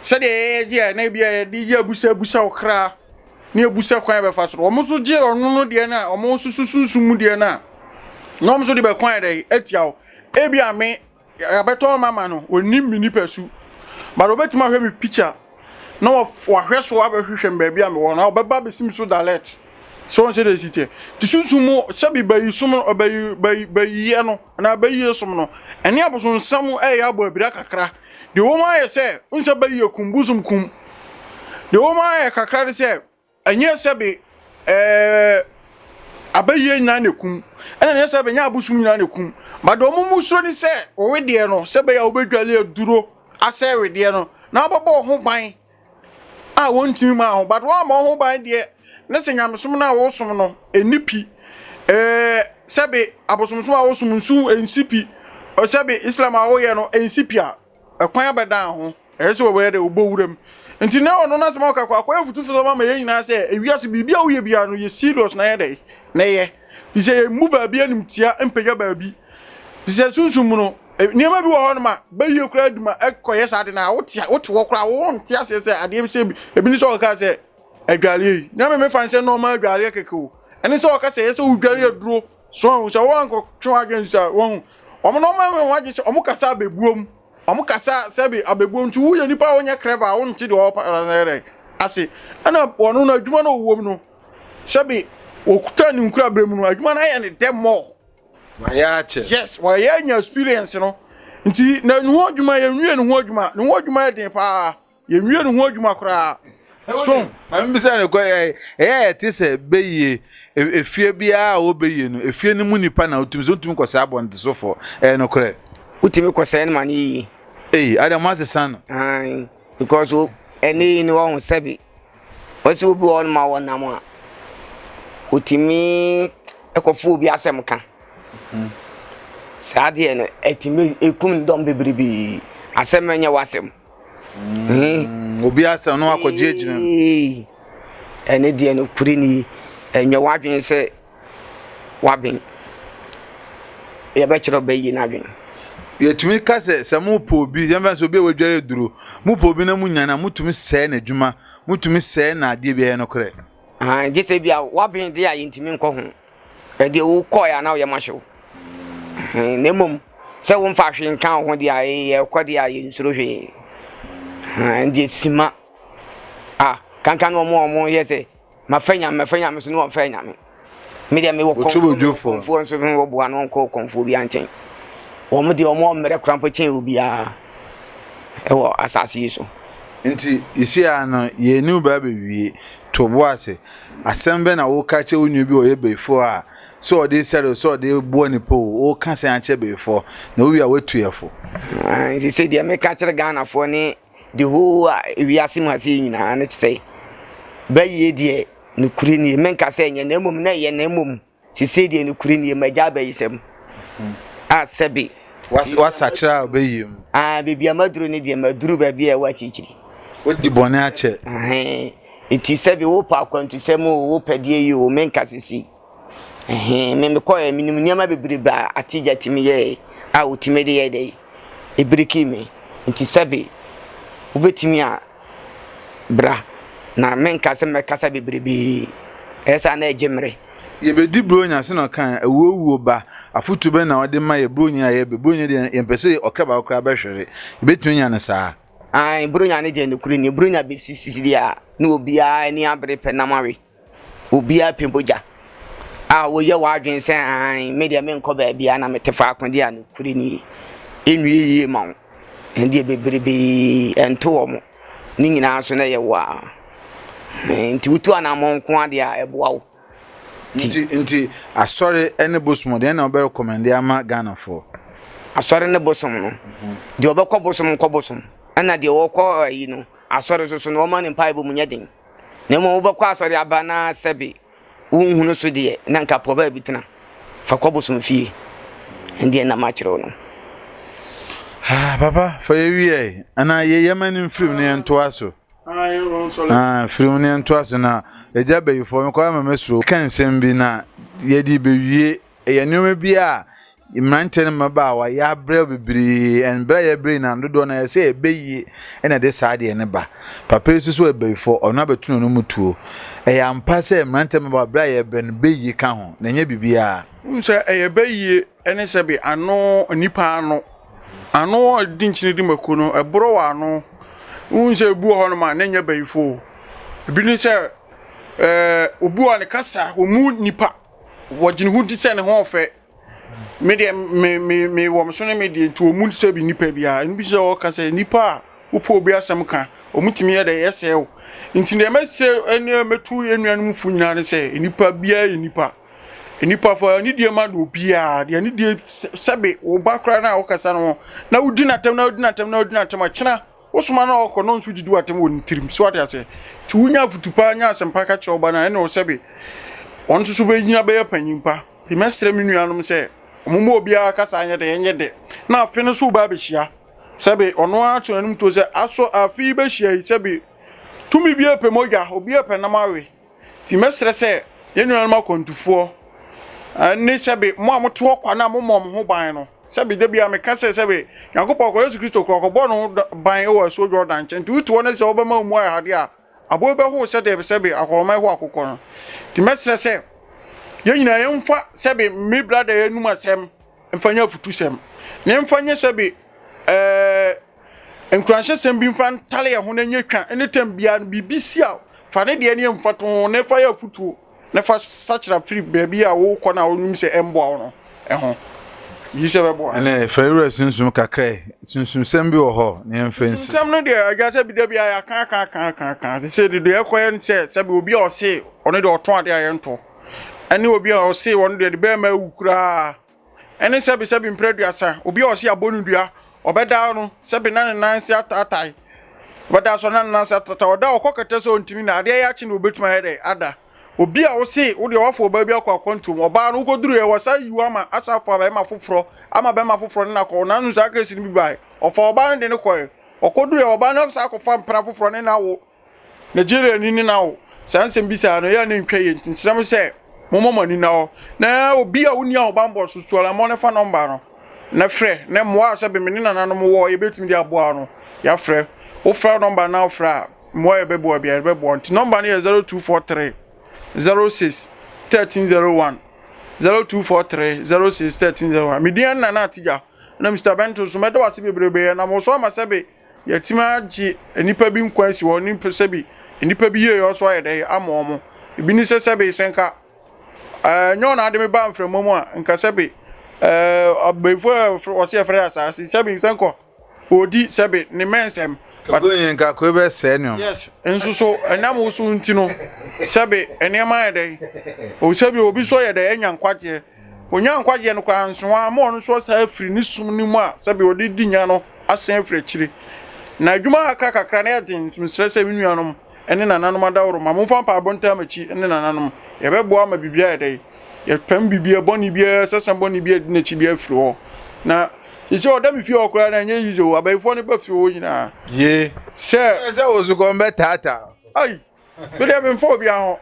se de ye gi na bi ye di ye busa okra ni ebusa kwan be fa so o mo so gi onu no de na o mo so sunsun de na no mo so di be kwan de etia ebi ame abeto mama no oni mini pesu but obetuma hwe mi picture no hwe so abehwehwe mbaabi ame won na obeba besim so dalet so on say the city ti sunsumu sabi bayi sum bayi no na bayi sum no ene aboso nsam ya abo abira kakra de wo ma ye se unsa bayi kumbusum kum de wo ma ye kakra de se anye sabi abayi nyina ne kum ene ne sabi nya abusum nyina ne kum but do mu musuro ni se wo we de no sabi ya obedwale aduro ase we de no na obobo ho ban a wontimi ma ho but wa ma ho ban de na se nyamsom na wo som no enipi sebe abosomsom a wo som nsu ensipi o sebe islam a wo ye no ensipi a ekwan abedan ho ese wo ye de obowuram nti na ono na se ma ka kwa afutu fo ma ye nyina se ewiase bibia wo ye bia no ye serious na ye de na ye ise mu ba bia nim tia empega ba bi ise sunsum no niema bi wo ho no ma ba ye kura duma ekoye sa de na wote wo kura wo ntia se ade bi se ebi ni so ka se adwale na me fan se normal adwale keke ene so ka se ye udwale aduro so wo anko twa agen sa wo omo normal we waje se omo kasa abebuom omo kasa se be abebuom tu wo ye nipa wo nya kreba wo nti de wo pa na re ase ana wono na adwuma no wo no se be okuta ni nkura bremu no adwuma na ye ne demo wayache yes wa ye nya experience no nti na nu adwuma ye nwie nu adwuma ye den pa ye nwie nu adwuma kora so am bisa ne ko ti se beye efie bia o beye no efie ni mu nipa na otumi so otumi kwasa abonde so for no kore utimi kwasa en mani adam was san because any ni won sabi wasi obi won ma won na mo utimi ekofu obi asem ka saade no etimi ekum dom bebribi asem nya wasem obi asem no akogye agina ene die no kuri ni enye wadwen se wabin ye be chiro bayi na dwen ye tumi kase se mu po obi ye mfa so obi wadware duro mu po obi na mu nyana mutumi se na adwuma mutumi se na ade bi ye no kore je se bia wabin de ayi ntimi nko ho e de wo koya na wo ye mahyew nemom se wo mfa hwe nkan ho de ayi ye kwade ayi nsuro hwe ndi sima kankan omo yese mafanya me so no mfanya me media me wo konfo so me wo bo ano konfo bi anchen omo de omo mere krampo chen obi a ewo asase so nti isi ano ye nu ba bewie to bo ase asembe na wo ka che onyu bi o ye before a so de sero so de bo ni po o ka se anche before na wo wi a wetuefo nti se de me ka kire Ghana fo ni the whole wi asim ase nyina na say ba ye de nukuri ni menka se nya na emum na ye na emum se de nukuri ni magya ba yisem a sebi wasachira obeyim bebi amaduru ni de maduru ba bia wa chichiri wodi bone ache iti sebi wo pa kwantu sem wo pede yi o menka sisi me ko e minim nyama bebreba atija timi ye a utime de ye de ebiriki me iti sebi ubetimi a bra na menka se mekasa bebrebe esa na ejemre ye bedi bronya se no kan ewuo ba afutu be na ode ma ye bronya ye be bronya de ye mpese okraba okra ba hwere betumi nya ne saa bronya ne de nukuri ni bronya be sisi dia na obia ni abre penamawe obia pemboja wo ye wa adwen se media me nko ba bia na metefa akwande a nukuri ni enwie yi ma ndi bebrebe ento omo ni nyina so na ye wa nti utu anamon ko ade a eboawo nti asori ene bosom de na obe recommend ama Ghana for asori ne bosom no de obekọ bosom ko bosom ana de wokọ yi no asori so no ma ne pai bo munya den na mo obekọ asori aba na sebe unhunu so de na nka proba bitina fa ko bosom fie ndi na ma kire no papa fa ye wie ana ye yemanin film ne ento aso film ne ento aso na eja be fo me kwa mamesro kan sembi na ye di be wie ye nyoma bia imrante ne maba wa ya bra bibiri en bra ye bra na dodo na ye se ebeyi ena de saade ne ba papa yesusu ebe fo ona betuno no mutuo ya mpa se imrante maba bra ye bra ne beyi ka ho na nya bibia nse ye beyi ene se bi ano nipa ano dinchini di makono ebro wa ano unse bu ho no ma na nya bayifo bi ni se obu wa ne kasa omu nipa wojini hu di se ne ho fe me wo mso ne me di to omu se bi nipa bia nbi se o kasa nipa upo obi asem ka omutimi ye de yesew nti ne mase ene metu enuanu mfu nyina ne se nipa bia ye nipa fo ni die ma do bia de ni die sebe wo bakra na wo kasa no na wudi na tem akina osuma na okọ no nsu didi watem won tirim so ade ase ti wunya futupa nya asempa ka che oba na ene o sebe on susu be nyina be yapanyimpa ti mesre mi nuanom se omumo obi akasa anya de yenye de na afi no so ba be hia sebe ono a to anum to se aso afi be hia sebe tumi bi epemoja obi epenamawe ti mesre se ye nuanom akontufo ani sebe mo amoto okwa na mo ho ban no sebe de bia me kase sebe Yankopɔ ko Yesu Kristo ko bɔ no ban e wo so Jordan chen tu tu wona se obema mu ahade a abo be ho se de sebe akoroma ho akokɔ no ti mesre se ye nyina ye mfa sebe me brother ye numa sem mfanya futu sem ne mfanya sebe enkuranhye sem bi mfa ntale ye ho na nya twa ene tem bia bibisi a fa ne de ne mfa to ne fa ya futu ne fa sachira free baby a wo kɔ na onum se embo no ho yisebebo ene fayura sunsum kakrai sunsum sembi wo ho ne mfensi sunsum no de agata bi da bia ya kan se de ekoye nse se be obi a o se ono de oton ade ayento ene obi a o se wono de be ma wukura ene se be mpreduasa obi a o se abonudua obeda no se be nan se atatai obeda so nan se atata oda okokete so ntimi na ade ya chi na obetuma hede ada obi a wo se wo de wafo ba bi akwa kontum oba no koduru ye wasa yiwa ma asafa ba ma foforo ama ba ma foforo na ko na nzu aka esi ni bai ofa oba no de ne koy okoduru ye oba no sa akofa mpra foforo ne na wo Nigeria ni na wo sansem bi sa no ya na ntwa ye ntinsram se momo ni na wo na obi a woni a oba mbo susu la mo ne fa number no na frɛ na mo a se be me ni na no mo wo ye betumi di aboa no ya frɛ wo frɛ number na wo frɛ mo ye bebo bia bebo nti number ni 0243 06 1301 0243 06 1301 midian na atija na Mr. Bento so medo wase bebrebe na mo so amasebe yatima agi enipa bi nkwansi wo ni sebi nipa bi ye yo so aye dey amomo ebi ni sebe senka nyo na ade me ba mfremo mu a nka sebe abefo o se frɛ asase sebe senko odi sebe ne mensem kagoyin ka ko be se no yes enso so enam wo so ntino sebe enema aye dey o sebe obi so ye dey enya nkwaje onya nkwaje no kwa nso ama no so sa afiri ni sum ni mu a sebe odi dinya no asen afiri chire na adwuma aka kakra na yɛden tumsrɛsɛ mi nuanom ene nananom adawro ma momfa pa abonta machi ene nananom yɛbɛboa ma bibia ɛdɛ yɛpam bibia bɔne bia sɛsɛm bɔne bia di n'akyi bia firi hɔ na yɛsɛ ɔda me fie ɔkora na nyɛ yize o abayifoɔ ne ba fie hɔ nyinaa ye sɛ ozukɔ mbɛ tata ai so de be mfo bia ho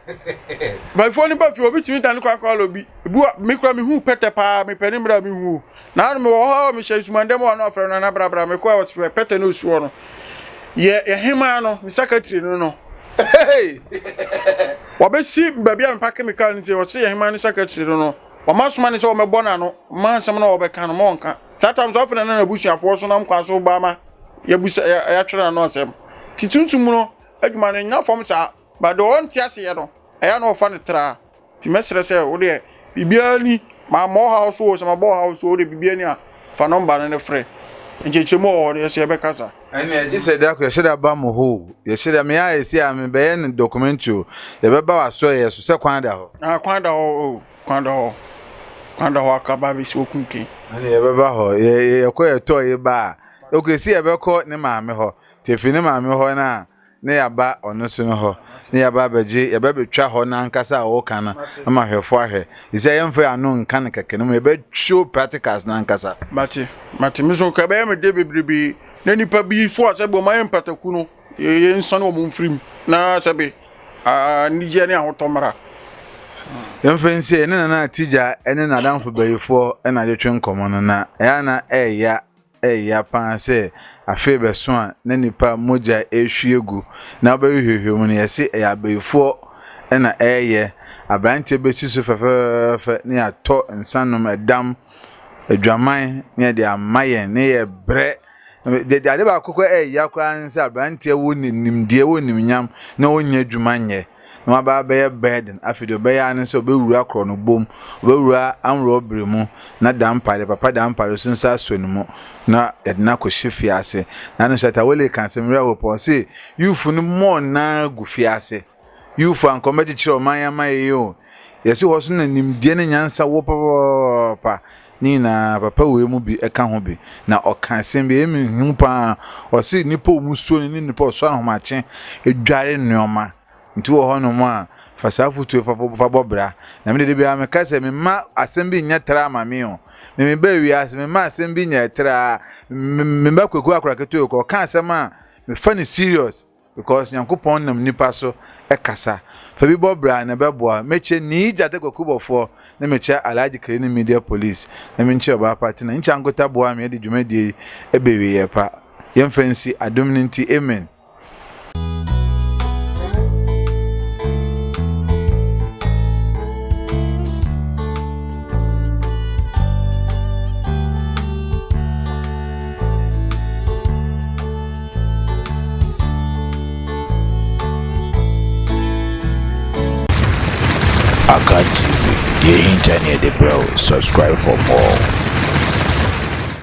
abayifoɔ ne ba fie obi timi dan kwa kwa lobi ebu me kura me hu pete pa me pani mra me hu na me wɔ hɔ me hyɛ sumandem wɔ no afrɛ no na brabra me kwa wɔ pete no suo no ye hema no me secretary no wabesi baabi a mpa chemical nti wo se ye hema no secretary no wo masoma ne se wo mebɔ na no mansam na wo bɛka no mo nka sometimes often na busuafo so na mkwa so ba ma ya busa ya twere na ɔsɛm tituntum no adwuma no nya fam sa ba do on ti ase ye no ɛya no fa ne tra ti mesrɛ sɛ wo de bibia ni ma mo house wo se ma bo house wo de bibia ni a fa number no ne frɛ nchechemo wo de se bɛkasa ani aji se da ko yɛhyɛ da ba mo ho yɛhyɛ da me ya esi a me bɛyɛ ne documentary yɛbɛba wa so yɛ so sɛ kwan da hɔ kwan da hɔ akaba bi so kunkin ani yɛbɛba hɔ yɛkɔ yɛtɔ yɛ ba okesi yɛbɛkɔ ne maame hɔ tefi ne maame hɔ na ne yaba ɔno so no hɔ ne yaba bagye yɛbɛbɛtwa hɔ na nkasa a wɔka na ama hwɛfo ahwɛ isɛ yɛmfa ano nka ne kɛkɛ no mu yɛbɛtwo practicals na nkasa mate me so ka bɛyɛ me de bebrebe na nipa bi fo asɛ bɔ ma yɛmpataku no yɛ nsane wɔ mo mfirim na sɛbe nigye ne ahotɔmmara yɛmfa nsie ne nana atigya ɛne nadamfo bayifoɔ ɛna adwetwe nkɔmmɔ no na ɛyɛ na ɛyɛ paa sɛ afei bɛso a na nipa mogya ehwiegu na bɛhwehwɛ mu no yɛse ɛyɛ abayifoɔ ɛna ɛyɛ abrante bɛsi so fɛfɛɛfɛ ne atɔ nsanom ɛdam adwaman ne de amayɛ ne yɛ brɛ de ade ba kokɔ ɛyɛ akora nsa abrante wo nimdie wo nimnyam na wonya adwuma nyɛ na ba bɛyɛ burden afido bɛyɛ ane sɛ obɛwura korɔ no bom obɛwura amro bremu na dampare papa dampare so nsa so ne mu na yɛdena kɔ hye ase na no hyɛta wole kansemra wo pɔ se yufu no mo na gu fiase yufu ankɔmɛgye kyerɛ ɔman yɛ o yɛse hɔ so na nimdie ne nyansa wo papa ni na papa we mu bi eka ho bi na ɔka asɛm bi emi hu pa ɔse nipa omusuo ni nipa ɔso ahomache edware nneoma nti wo hɔ no mu a fasafu tu fa bɔbra na me de bia me ka sɛ me ma asɛm bi nya tra ma me o me ba wi asɛm me ma asɛm bi nya tra me ba kwaku akora keto ko ka asɛm a me fa ni serious because Nyankopɔn nam nipa so ekasa fa bi bɔbra na bɛboa meche ni jate kwaku bɔfo na meche Alhaji Kreni Media Police na me nche ba party na nche ankota boa me de dwumadie ebewe ye pa yemfansi adom nti amen. Akan TV, the internet, the bro. Subscribe for more.